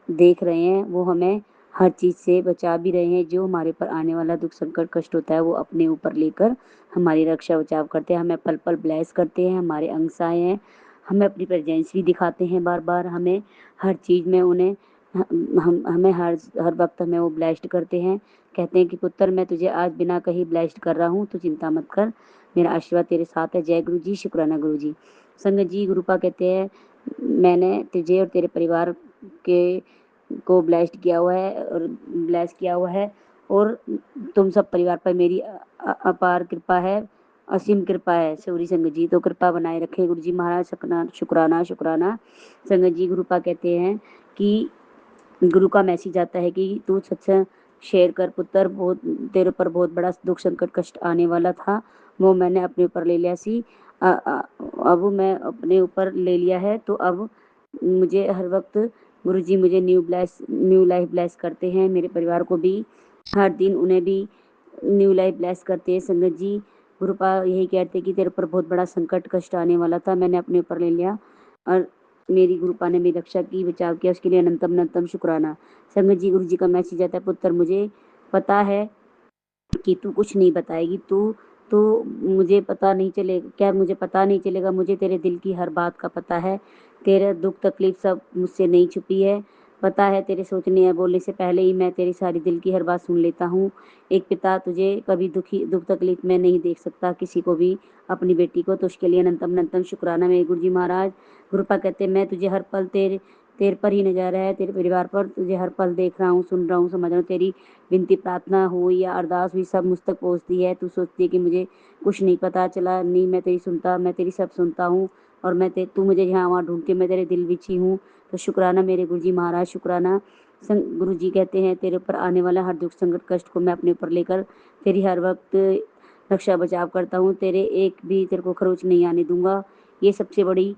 देख रहे हैं, वो हमें हर चीज़ से बचा भी रहे हैं। जो हमारे पर आने वाला दुख संकट कष्ट होता है वो अपने ऊपर लेकर हमारी रक्षा बचाव करते हैं, हमें पल पल ब्लेस करते हैं, हमारे अंगसाए हैं, हमें अपनी प्रेजेंस भी दिखाते हैं बार बार, हमें हर चीज़ में उन्हें हमें हर वक्त हमें वो ब्लेस्ड करते हैं। कहते हैं कि पुत्र मैं तुझे आज बिना कहीं ब्लेस्ड कर रहा हूँ, तो चिंता मत कर, मेरा आशीर्वाद तेरे साथ है। जय गुरु जी, शुक्राना गुरु जी। संगत जी, गुरुपा कहते हैं मैंने तुझे और तेरे परिवार के को ब्लेस्ड किया हुआ है और ब्लेस किया हुआ है, और तुम सब परिवार पर मेरी अपार कृपा है, असीम कृपा है। सौरी संगत जी, तो कृपा बनाए रखे गुरु जी महाराज। शुक्राना शुक्राना। संगत जी, गुरुपा कहते हैं कि गुरु का मैसेज आता है कि तू सत्संग शेयर कर पुत्र, बहुत तेरे ऊपर बहुत बड़ा दुख संकट कष्ट आने वाला था, वो मैंने अपने ऊपर ले लिया सी, अब मैं अपने ऊपर ले लिया है, तो अब मुझे हर वक्त गुरुजी मुझे न्यू लाइफ ब्लेस करते हैं, मेरे परिवार को भी हर दिन उन्हें भी न्यू लाइफ ब्लेस करते हैं। संगत जी, गुरुपा यही कहते कि तेरे ऊपर बहुत बड़ा संकट कष्ट आने वाला था, मैंने अपने ऊपर ले लिया और मेरी गुरुपा ने मेरी रक्षा की, बचाव किया, उसके लिए अनंतम अनंतम शुक्राना। संगत जी, गुरु जी का मैसेज आता है, पुत्र मुझे पता है कि तू कुछ नहीं बताएगी, तो मुझे पता नहीं चलेगा क्या, मुझे पता नहीं चलेगा, मुझे तेरे दिल की हर बात का पता है, तेरा दुख तकलीफ सब मुझसे नहीं छुपी है, पता है तेरे सोचने या बोलने से पहले ही मैं तेरी सारी दिल की हर बात सुन लेता हूँ। एक पिता तुझे कभी दुख तकलीफ में नहीं देख सकता, किसी को भी, अपनी बेटी को, तो उसके लिए अनंतम अनंतम शुक्राना मेरे गुरु जी महाराज। गुरुपा कहते मैं तुझे हर पल तेरे पर ही नजर है, तेरे परिवार पर, तुझे हर पल देख रहा हूँ, सुन रहा हूँ, समझ रहा हूँ, तेरी विनती प्रार्थना हुई या अरदास हुई सब मुझ तक पहुँचती है। तू सोचती है कि मुझे कुछ नहीं पता चला, नहीं, मैं तेरी सुनता, मैं तेरी सब सुनता हूँ, और तू मुझे यहाँ वहाँ ढूंढ के मैं तेरे दिल बिछी हूँ। तो शुक्राना मेरे गुरु जी महाराज, शुक्राना। गुरु जी कहते हैं तेरे ऊपर आने वाला हर दुख संकट कष्ट को मैं अपने ऊपर लेकर तेरी हर वक्त रक्षा बचाव करता हूँ, तेरे को खरोच नहीं आने दूंगा। ये सबसे बड़ी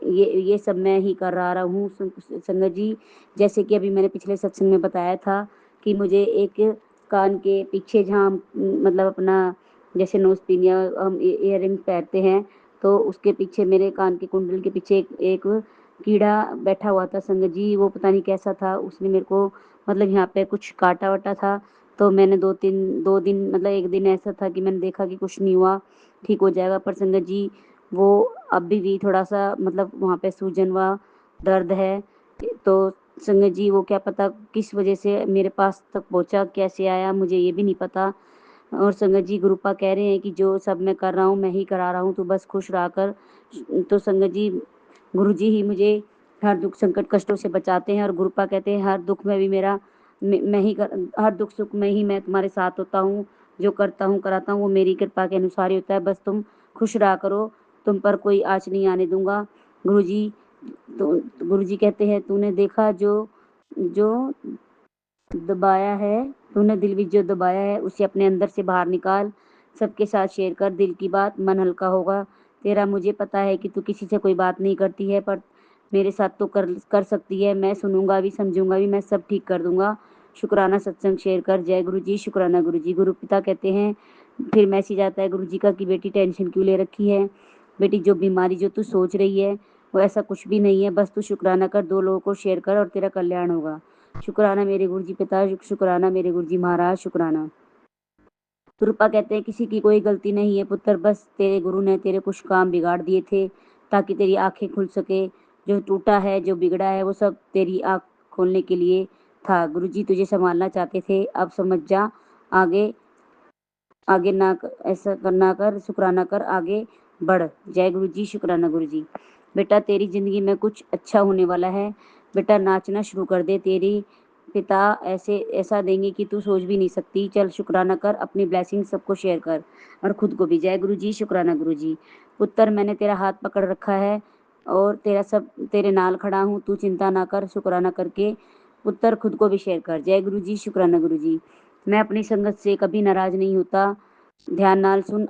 ये सब मैं ही कर रहा हूँ संगत जी। जैसे कि अभी मैंने पिछले सत्संग में बताया था कि मुझे एक कान के पीछे जहाँ मतलब अपना जैसे नोज पिन या हम इयर रिंग पहनते हैं, तो उसके पीछे मेरे कान के कुंडल के पीछे एक कीड़ा बैठा हुआ था संगत जी। वो पता नहीं कैसा था, उसने मेरे को मतलब यहाँ पे कुछ काटा वाटा था। तो मैंने 2 दिन मतलब एक दिन ऐसा था कि मैंने देखा कि कुछ नहीं हुआ, ठीक हो जाएगा, पर संगत जी वो अभी भी थोड़ा-सा मतलब वहाँ पे सूजन व दर्द है। तो संगत जी वो क्या पता किस वजह से मेरे पास तक पहुँचा, कैसे आया मुझे ये भी नहीं पता। और संगत जी गुरुपा कह रहे हैं कि जो सब मैं कर रहा हूँ मैं ही करा रहा हूँ, तू बस खुश रहा कर। तो संगत जी गुरुजी ही मुझे हर दुख संकट कष्टों से बचाते हैं और गुरुपा कहते हैं हर दुख में भी हर दुख सुख में ही मैं तुम्हारे साथ होता हूँ। जो करता हूँ कराता हूँ वो मेरी कृपा के अनुसार ही होता है, बस तुम खुश रहा करो, तुम पर कोई आँच नहीं आने दूंगा। गुरुजी तो गुरुजी कहते हैं तूने देखा जो जो दबाया है, तूने दिल में जो दबाया है उसे अपने अंदर से बाहर निकाल। सबके साथ शेयर कर दिल की बात, मन हल्का होगा तेरा। मुझे पता है कि तू किसी से कोई बात नहीं करती है, पर मेरे साथ तो कर सकती है। मैं सुनूंगा भी समझूंगा भी, मैं सब ठीक कर दूंगा। शुक्राना सत्संग शेयर कर। जय गुरु जी, शुक्राना गुरु जी। गुरु पिता कहते हैं फिर मैसेज आता है गुरु जी का कि बेटी टेंशन क्यों ले रखी है, बेटी जो बीमारी जो तू सोच रही है वो ऐसा कुछ भी नहीं है, बस तू शुक्राना कर, 2 लोगों को शेयर कर और तेरा कल्याण होगा। शुक्राना मेरे गुरुजी पिता, शुक्राना मेरे गुरुजी महाराज, शुक्राना। तुरुपा कहते हैं किसी की कोई गलती नहीं है पुत्र, बस तेरे गुरु ने तेरे कुछ काम बिगाड़ दिए थे ताकि तेरी आंखें खुल सके। जो टूटा है जो बिगड़ा है वो सब तेरी आंख खोलने के लिए था। गुरुजी तुझे संभालना चाहते थे, अब समझ जा। आगे आगे ना ऐसा करना कर, शुक्राना कर, आगे बढ़। जय गुरु जी, शुक्राना गुरु जी। बेटा तेरी जिंदगी में कुछ अच्छा होने वाला है, बेटा नाचना शुरू कर दे, तेरी पिता ऐसा देंगे कि तू सोच भी नहीं सकती। चल शुक्राना कर, अपनी ब्लेसिंग सबको शेयर कर और खुद को भी। जय गुरु जी, शुक्राना गुरु जी। पुत्र मैंने तेरा हाथ पकड़ रखा है और तेरे नाल खड़ा हूँ, तू चिंता ना कर, शुक्राना करके पुत्र खुद को भी शेयर कर। जय गुरु जी, शुक्राना गुरु जी। मैं अपनी संगत से कभी नाराज नहीं होता, ध्यान नाल सुन।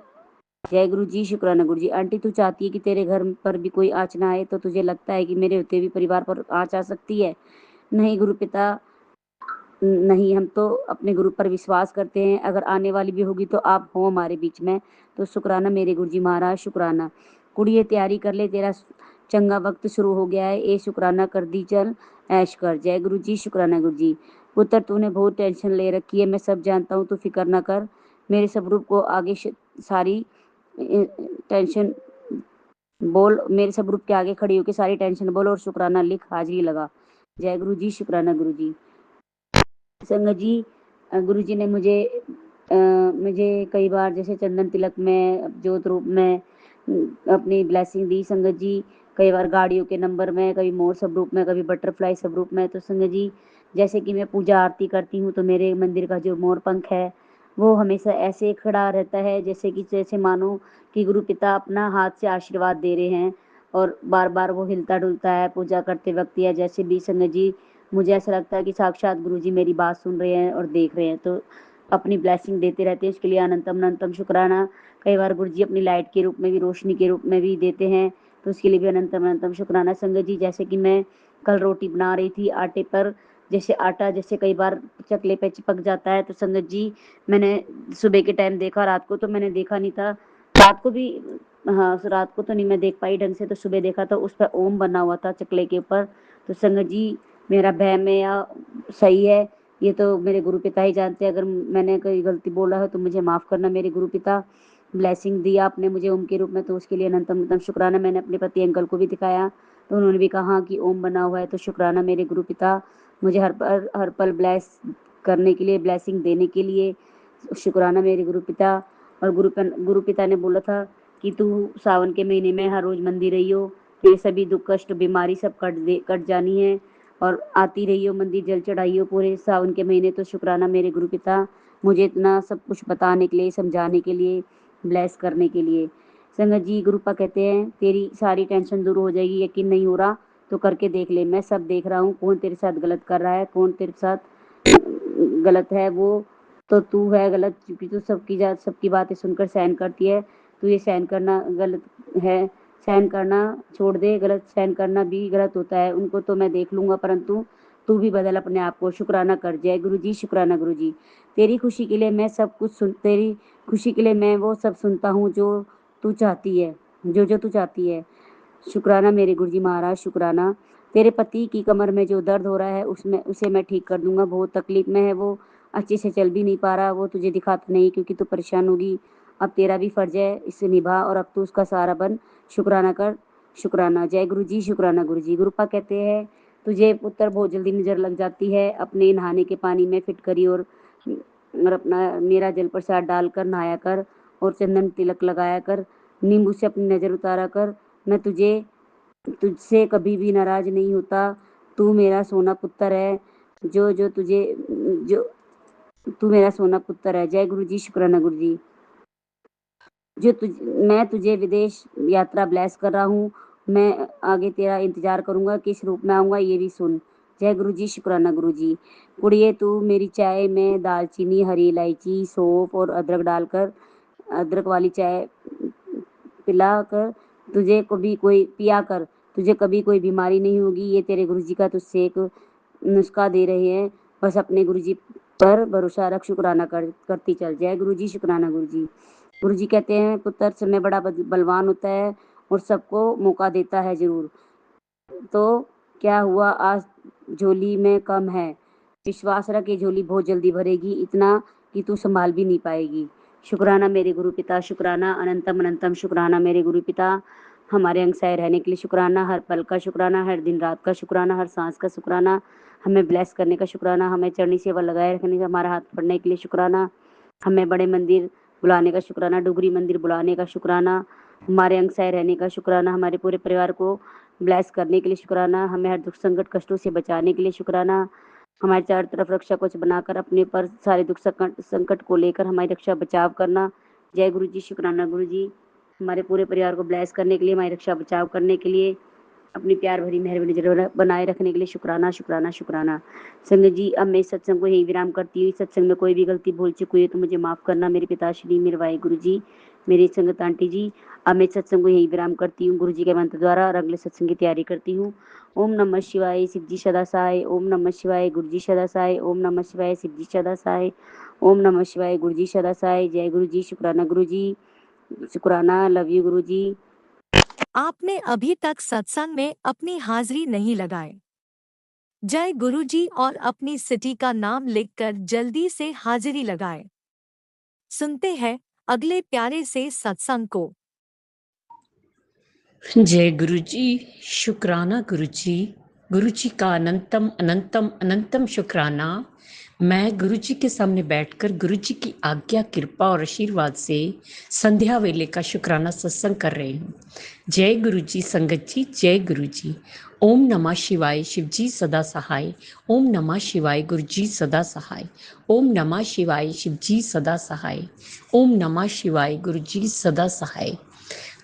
जय गुरु जी, शुक्राना गुरु जी। आंटी तू चाहती है कि तेरे घर पर भी कोई आँच ना आए, तो तुझे लगता है कि मेरे होते भी परिवार पर आँच आ सकती है? नहीं गुरु पिता, नहीं, हम तो अपने गुरु पर विश्वास करते हैं, अगर आने वाली भी होगी तो आप हो हमारे बीच में। तो शुक्राना मेरे गुरु जी महाराज, शुक्राना। कुड़िए तैयारी कर ले, तेरा चंगा वक्त शुरू हो गया है, ए शुक्राना कर दी, चल ऐश कर। जय गुरु जी, शुक्राना गुरु जी। पुत्र तूने बहुत टेंशन ले रखी है, मैं सब जानता हूँ, तू फिक्र ना कर। मेरे स्वरूप को आगे सारी टेंशन बोल, मेरे स्वरूप के आगे खड़ी होकर सारी टेंशन बोल और शुक्राना लिख, हाजिरी लगा। जय गुरु जी, शुक्राना गुरु जी। संगत जी गुरु जी ने मुझे कई बार जैसे चंदन तिलक में, ज्योत रूप में अपनी ब्लेसिंग दी संगत जी। कई बार गाड़ियों के नंबर में, कभी मोर स्वरूप में, कभी बटरफ्लाई स्वरूप में। तो संगत जी जैसे कि मैं पूजा आरती करती हूँ तो मेरे मंदिर का जो मोर पंख है वो हमेशा ऐसे खड़ा रहता है जैसे मानो कि गुरु पिता अपना हाथ से आशीर्वाद दे रहे हैं और बार बार वो हिलता डुलता है पूजा करते वक्त, या जैसे भी संगत जी मुझे ऐसा लगता है कि साक्षात गुरुजी मेरी बात सुन रहे हैं और देख रहे हैं, तो अपनी ब्लेसिंग देते रहते हैं। इसके लिए अनंतम अनंतम शुक्राना। कई बार गुरुजी अपनी लाइट के रूप में भी, रोशनी के रूप में भी देते हैं, तो उसके लिए भी अनंतम अनंतम शुक्राना। संगत जी जैसे कि मैं कल रोटी बना रही थी आटे पर, जैसे आटा जैसे कई बार चकले पे चिपक जाता है, तो संगत जी मैंने सुबह के टाइम देखा, रात को तो मैंने देखा नहीं था, रात को भी, हाँ रात को तो नहीं मैं देख पाई ढंग से, तो सुबह देखा तो उस पर ओम बना हुआ था चकले के ऊपर। तो संगत जी मेरा वहम है या सही है ये तो मेरे गुरु पिता ही जानते हैं, अगर मैंने कोई गलती बोला है तो मुझे माफ़ करना मेरे गुरु पिता। ब्लेसिंग दिया आपने मुझे ओम के रूप में, तो उसके लिए अनंतम अनंतम शुक्राना। मैंने अपने पति अंकल को भी दिखाया तो उन्होंने भी कहा कि ओम बना हुआ है, तो शुक्राना मेरे गुरु पिता, मुझे हर पल ब्लेस करने के लिए, ब्लेसिंग देने के लिए शुक्राना मेरे गुरु पिता। और गुरु पिता ने बोला था कि तू सावन के महीने में हर रोज़ मंदिर रही हो, तेरे सभी दुख कष्ट बीमारी सब कट जानी है और आती रही हो मंदिर, जल चढ़ाई हो पूरे सावन के महीने। तो शुक्राना मेरे गुरु पिता मुझे इतना सब कुछ बताने के लिए, समझाने के लिए, ब्लेस करने के लिए। संगत जी गुरुपा कहते हैं तेरी सारी टेंशन दूर हो जाएगी, यकीन नहीं हो रहा तो करके देख ले, मैं सब देख रहा हूँ, कौन तेरे साथ गलत कर रहा है, कौन तेरे साथ गलत है वो तो तू है गलत, क्योंकि तू सबकी बातें सुनकर सहन करती है। तू ये सहन करना गलत है, सहन करना छोड़ दे, गलत सहन करना भी गलत होता है। उनको तो मैं देख लूँगा, परंतु तू भी बदल अपने आप को, शुक्राना कर। जय गुरुजी, शुक्राना गुरुजी। तेरी खुशी के लिए मैं वो सब सुनता हूँ जो तू चाहती है, जो तू चाहती है। शुक्राना मेरे गुरुजी महाराज, शुक्राना। तेरे पति की कमर में जो दर्द हो रहा है उसे मैं ठीक कर दूंगा। बहुत तकलीफ में है वो, अच्छे से चल भी नहीं पा रहा। वो तुझे दिखाता नहीं क्योंकि तू परेशान होगी। अब तेरा भी फर्ज है, इसे निभा और अब तू उसका सहारा बन। शुक्राना कर, शुक्राना। जय गुरुजी, शुक्राना गुरुजी। गुरुपा कहते हैं तुझे पुत्र बहुत जल्दी नजर लग जाती है। अपने नहाने के पानी में फिटकरी और अपना मेरा जल प्रसाद डालकर नहाया कर और चंदन तिलक लगाया कर। नींबू से अपनी नजर उतारा कर। मैं तुझसे कभी भी नाराज नहीं होता। तू मेरा सोना पुत्र है, जो तू मेरा सोना पुत्र है। जय गुरुजी, शुक्राना गुरुजी। मैं तुझे विदेश यात्रा ब्लेस कर रहा हूँ। मैं आगे तेरा इंतजार करूंगा, किस रूप में आऊंगा ये भी सुन। जय गुरुजी, शुक्राना गुरुजी। कुड़िए तू मेरी चाय में दालचीनी, हरी इलायची, सौंफ और अदरक वाली चाय पिला कर तुझे कभी कोई बीमारी नहीं होगी। ये तेरे गुरुजी का तुझसे एक नुस्खा दे रहे हैं। बस अपने गुरुजी पर भरोसा रख, शुक्राना करती चल। जय गुरुजी, शुक्राना गुरुजी। गुरुजी कहते हैं पुत्र समय बड़ा बलवान होता है और सबको मौका देता है जरूर। तो क्या हुआ, आज झोली में कम है। विश्वास रख, ये झोली बहुत जल्दी भरेगी, इतना कि तू संभाल भी नहीं पाएगी। शुक्राना मेरे गुरु पिता, शुक्राना अनंतम अनंतम, शुक्राना मेरे गुरु पिता। हमारे अंग सह रहने के लिए शुक्राना, हर पल का शुक्राना, हर दिन रात का शुक्राना, हर सांस का शुक्राना, हमें ब्लेस करने का शुक्राना, हमें चरणी सेवा लगाए रखने का, हमारा हाथ पढ़ने के लिए शुक्राना, हमें बड़े मंदिर बुलाने का शुक्राना, डुगरी मंदिर बुलाने का शुक्राना, हमारे अंग सह रहने का शुक्राना, हमारे पूरे परिवार को ब्लेस करने के लिए शुक्राना, हमें हर दुख संकट कष्टों से बचाने के लिए शुक्राना, हमारे चारों तरफ रक्षा कवच बनाकर अपने पर सारे दुख संकट को लेकर हमारी रक्षा बचाव करना। जय गुरु जी, शुक्राना गुरु जी। हमारे पूरे परिवार को ब्लेस करने के लिए, हमारी रक्षा बचाव करने के लिए, अपनी प्यार भरी मेहरबानी जरूर बनाए रखने के लिए शुक्राना शुक्राना शुक्राना। संगत जी, अब मैं सत्संग को यही विराम करती हूँ। सत्संग में कोई भी गलती भूल चुकी हुई है तो मुझे माफ़ करना। मेरे पिताश्री, मेरे वाहे गुरु जी, मेरी संगत आंटी जी, अब मैं सत्संग को यही विराम करती हूँ। गुरु जी के मंत्र द्वारा और अगले सत्संग की तैयारी करती हूँ। ओम नमः शिवाय, शिव जी सदा सहाय। ओम नमः शिवाय, गुरु जी सदा सहाय। ओम नमः शिवाय, शिव जी सदा सहाय। ओम नमः शिवाय, गुरु जी सदा सहाय। जय गुरु जी, शुक्राना गुरु जी, शुक्राना। लव यू गुरु जी। आपने अभी तक सत्संग में अपनी हाजिरी नहीं लगाई। जय गुरुजी और अपनी सिटी का नाम लिखकर जल्दी से हाजिरी लगाएं। सुनते हैं अगले प्यारे से सत्संग को। जय गुरु जी, शुक्राना गुरु जी का अनंतम अनंतम अनंतम शुक्राना। मैं गुरु जी के सामने बैठकर गुरु जी की आज्ञा, कृपा और आशीर्वाद से संध्या वेले का शुक्राना सत्संग कर रही हूँ। जय गुरु जी संगत जी, जय गुरु जी। ओम नमः शिवाय, शिव जी सदा सहाय। ओम नमः शिवाय, गुरु जी सदा सहाय। ओम नमः शिवाय, शिव जी सदा सहाय। ओम नमः शिवाय, गुरु जी सदा सहाय।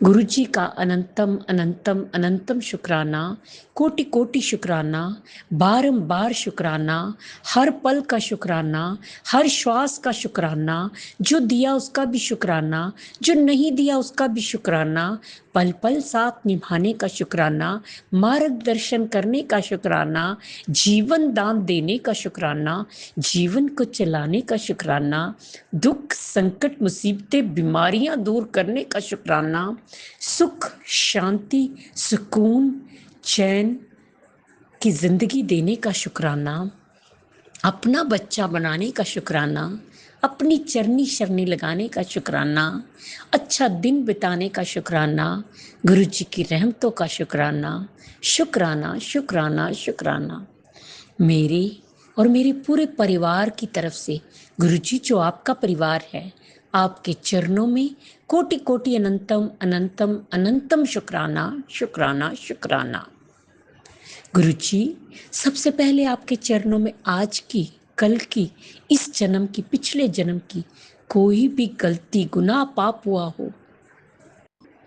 गुरु जी का अनंतम अनंतम अनंतम शुक्राना, कोटि कोटि शुक्राना, बारंबार शुक्राना, हर पल का शुक्राना, हर श्वास का शुक्राना, जो दिया उसका भी शुक्राना, जो नहीं दिया उसका भी शुक्राना, पल पल साथ निभाने का शुक्राना, मार्गदर्शन करने का शुक्राना, जीवन दान देने का शुक्राना, जीवन को चलाने का शुक्राना, दुख संकट मुसीबतें बीमारियां दूर करने का शुक्राना, सुख शांति सुकून चैन की जिंदगी देने का शुक्राना, अपना बच्चा बनाने का शुक्राना, अपनी चरनी शरनी लगाने का शुक्राना, अच्छा दिन बिताने का शुक्राना, गुरु जी की रहमतों का शुक्राना, शुक्राना शुक्राना शुक्राना। मेरे और मेरे पूरे परिवार की तरफ से गुरु जी, जो आपका परिवार है, आपके चरणों में कोटि कोटि अनंतम अनंतम अनंतम शुक्राना शुक्राना शुक्राना। गुरु जी, सबसे पहले आपके चरणों में आज की, कल की, इस जन्म की, पिछले जन्म की कोई भी गलती गुनाह पाप हुआ हो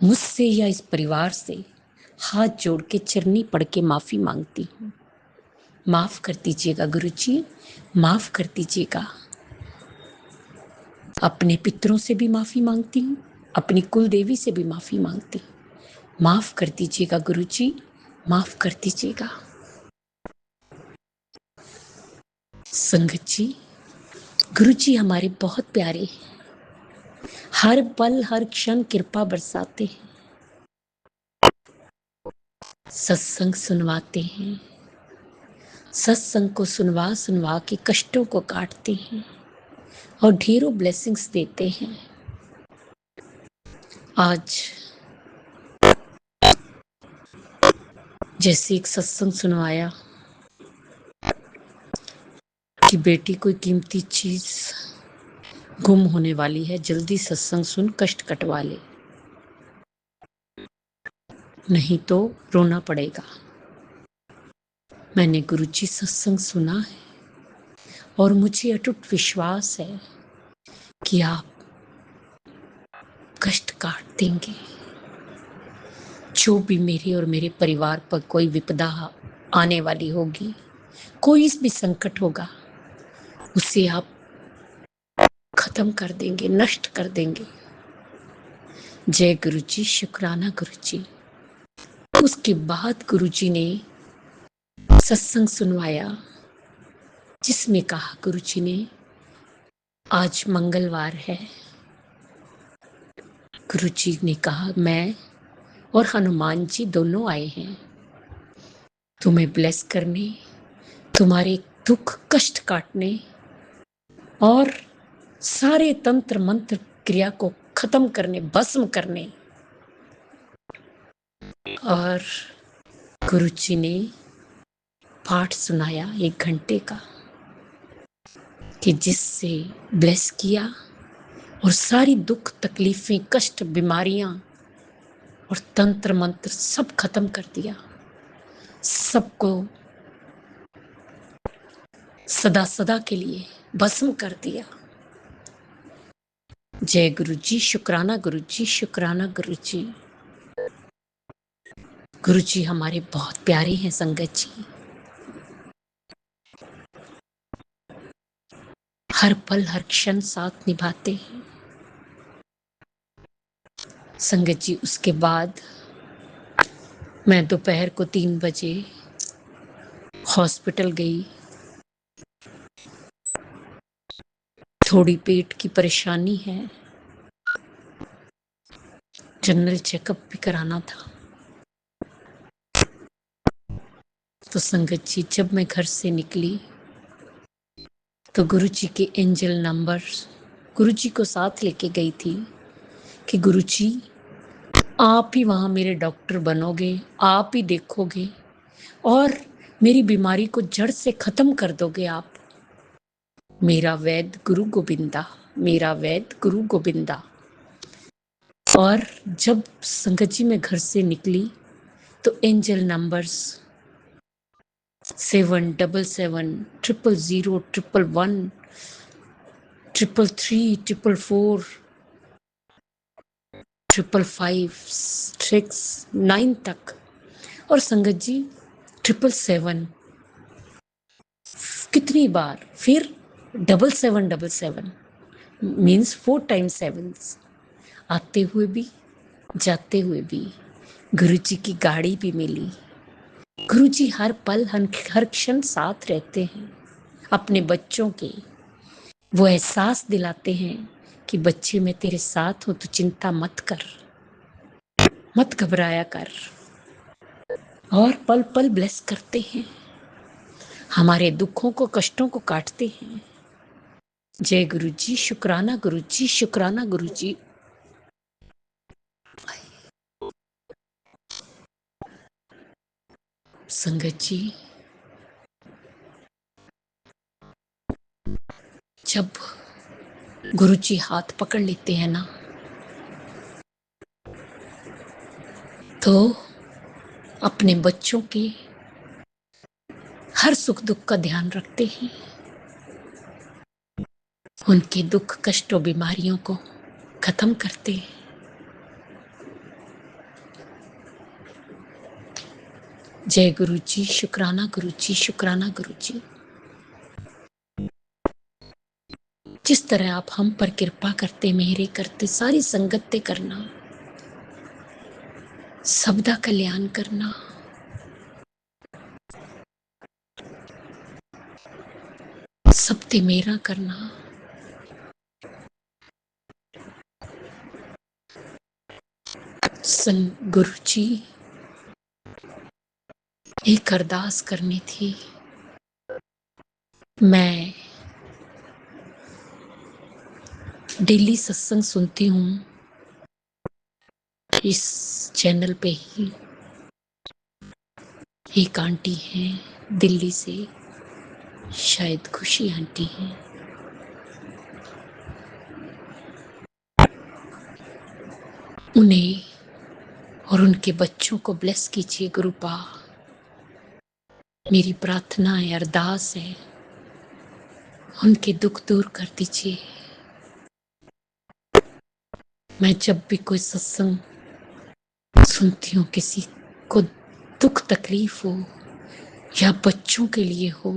मुझसे या इस परिवार से, हाथ जोड़ के चरनी पढ़ के माफ़ी मांगती हूँ। माफ़ कर दीजिएगा गुरु जी, माफ़ कर दीजिएगा। अपने पितरों से भी माफ़ी मांगती हूँ, अपनी कुल देवी से भी माफ़ी मांगती हूँ। माफ़ कर दीजिएगा गुरुजी, माफ़ कर दीजिएगा। संगत जी, गुरुजी हमारे बहुत प्यारे हैं, हर पल हर क्षण कृपा बरसाते हैं, सत्संग सुनवाते हैं, सत्संग को सुनवा सुनवा के कष्टों को काटते हैं और ढेरों ब्लेसिंग्स देते हैं। आज जैसे एक सत्संग सुनवाया कि बेटी कोई कीमती चीज गुम होने वाली है, जल्दी सत्संग सुन कष्ट कटवा ले, नहीं तो रोना पड़ेगा। मैंने गुरुजी सत्संग सुना है और मुझे अटूट विश्वास है कि आप कष्ट काट देंगे। जो भी मेरे और मेरे परिवार पर कोई विपदा आने वाली होगी, कोई भी संकट होगा, उसे आप खत्म कर देंगे, नष्ट कर देंगे। जय गुरुजी, शुक्राना गुरुजी। उसके बाद गुरुजी ने सत्संग सुनवाया जिसमें कहा गुरुजी ने आज मंगलवार है। गुरुजी ने कहा मैं और हनुमान जी दोनों आए हैं तुम्हें ब्लेस करने, तुम्हारे दुख कष्ट काटने और सारे तंत्र मंत्र क्रिया को खत्म करने, भस्म करने। और गुरुजी ने पाठ सुनाया 1 घंटे का कि जिससे ब्लेस किया और सारी दुख तकलीफें कष्ट बीमारियां और तंत्र मंत्र सब खत्म कर दिया, सबको सदा सदा के लिए भस्म कर दिया। जय गुरुजी, शुक्राना गुरुजी, शुक्राना गुरुजी। गुरुजी हमारे बहुत प्यारे हैं संगत जी, हर पल हर क्षण साथ निभाते हैं। संगत जी उसके बाद मैं दोपहर को 3 बजे हॉस्पिटल गई। थोड़ी पेट की परेशानी है, जनरल चेकअप भी कराना था। तो संगत जी जब मैं घर से निकली तो गुरुजी के एंजल नंबर गुरुजी को साथ लेके गई थी कि गुरुजी आप ही वहाँ मेरे डॉक्टर बनोगे, आप ही देखोगे और मेरी बीमारी को जड़ से खत्म कर दोगे आप। मेरा वैद्य गुरु गोविंदा, मेरा वैद्य गुरु गोविंदा। और जब संगत जी मैं घर से निकली तो एंजल नंबर्स 777 000 111 333 444 555 6 9 तक और संगत जी 777 कितनी बार, फिर 7777 मीन्स 4 times 7 आते हुए भी जाते हुए भी गुरुजी की गाड़ी भी मिली। गुरुजी हर पल हर क्षण साथ रहते हैं अपने बच्चों के। वो एहसास दिलाते हैं कि बच्चे मैं तेरे साथ हूं, तो चिंता मत कर, मत घबराया कर। और पल पल ब्लेस करते हैं, हमारे दुखों को कष्टों को काटते हैं। जय गुरुजी, शुक्राना गुरुजी, शुक्राना गुरुजी। संगत जी जब गुरुजी हाथ पकड़ लेते हैं ना तो अपने बच्चों के हर सुख दुख का ध्यान रखते हैं, उनके दुख कष्टों बीमारियों को खत्म करते हैं। जय गुरुजी, शुक्राना गुरुजी, शुक्राना गुरुजी। जिस तरह आप हम पर कृपा करते मेरे करते सारी संगत ते करना, सबदा कल्याण करना। सब ते मेरा करना। गुरु जी एक अरदास करनी थी। मैं डेली सत्संग सुनती हूँ इस चैनल पे ही। एक आंटी हैं दिल्ली से, शायद खुशी आंटी हैं। उन्हें और उनके बच्चों को ब्लेस कीजिए गुरुपा। मेरी प्रार्थना है, अरदास है, उनके दुख दूर कर दीजिए। मैं जब भी कोई सत्संग सुनती हूँ, किसी को दुख तकलीफ हो या बच्चों के लिए हो,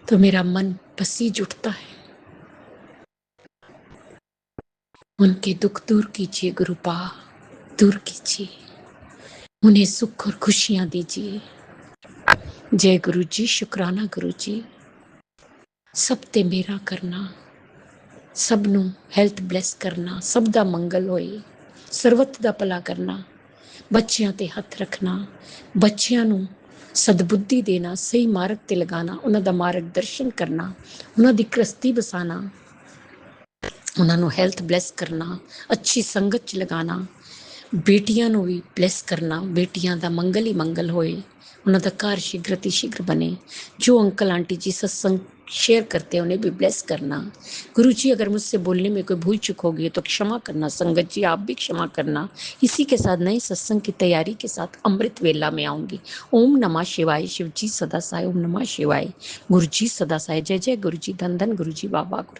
तो मेरा मन पसीज उठता है। उनके दुख दूर कीजिए गुरुपा, दूर कीजिए, उन्हें सुख और खुशियां दीजिए। जय गुरु जी, शुक्राना गुरु जी। सब ते मेरा करना, सब नू हेल्थ ब्लेस करना, सब दा मंगल होए, ਸਰਬੱਤ ਦਾ ਭਲਾ ਕਰਨਾ, ਬੱਚਿਆਂ ਤੇ ਹੱਥ ਰੱਖਣਾ, ਬੱਚਿਆਂ ਨੂੰ ਸਦਬੁੱਧੀ ਦੇਣਾ, ਸਹੀ ਮਾਰਗ ਤੇ ਲਗਾਣਾ, ਉਹਨਾਂ ਦਾ ਮਾਰਗਦਰਸ਼ਨ ਕਰਨਾ, ਉਹਨਾਂ ਦੀ ਗ੍ਰਸਤੀ ਬਸਾਣਾ, ਉਹਨਾਂ ਨੂੰ ਹੈਲਥ ਬਲੈਸ ਕਰਨਾ, ਅੱਛੀ ਸੰਗਤ ਚ ਲਗਾਣਾ, ਬੇਟੀਆਂ ਨੂੰ ਵੀ ਬਲੈਸ ਕਰਨਾ, ਬੇਟੀਆਂ ਦਾ ਮੰਗਲ ਹੀ ਮੰਗਲ ਹੋਏ, ਉਹਨਾਂ ਦਾ ਘਰ शीघ्र शीघ्र बने। जो अंकल आंटी जी सत्संग शेयर करते हैं उन्हें भी ब्लेस करना। गुरु जी अगर मुझसे बोलने में कोई भूल चूक होगी तो क्षमा करना। संगत जी आप भी क्षमा करना। इसी के साथ नए सत्संग की तैयारी के साथ अमृत वेला में आऊंगी। ओम नमः शिवाय। शिव जी सदा साय। ओम नमः शिवाय। गुरु जी सदा साय। जय जय गुरु जी। धन धन गुरु जी। बाबा गुरु।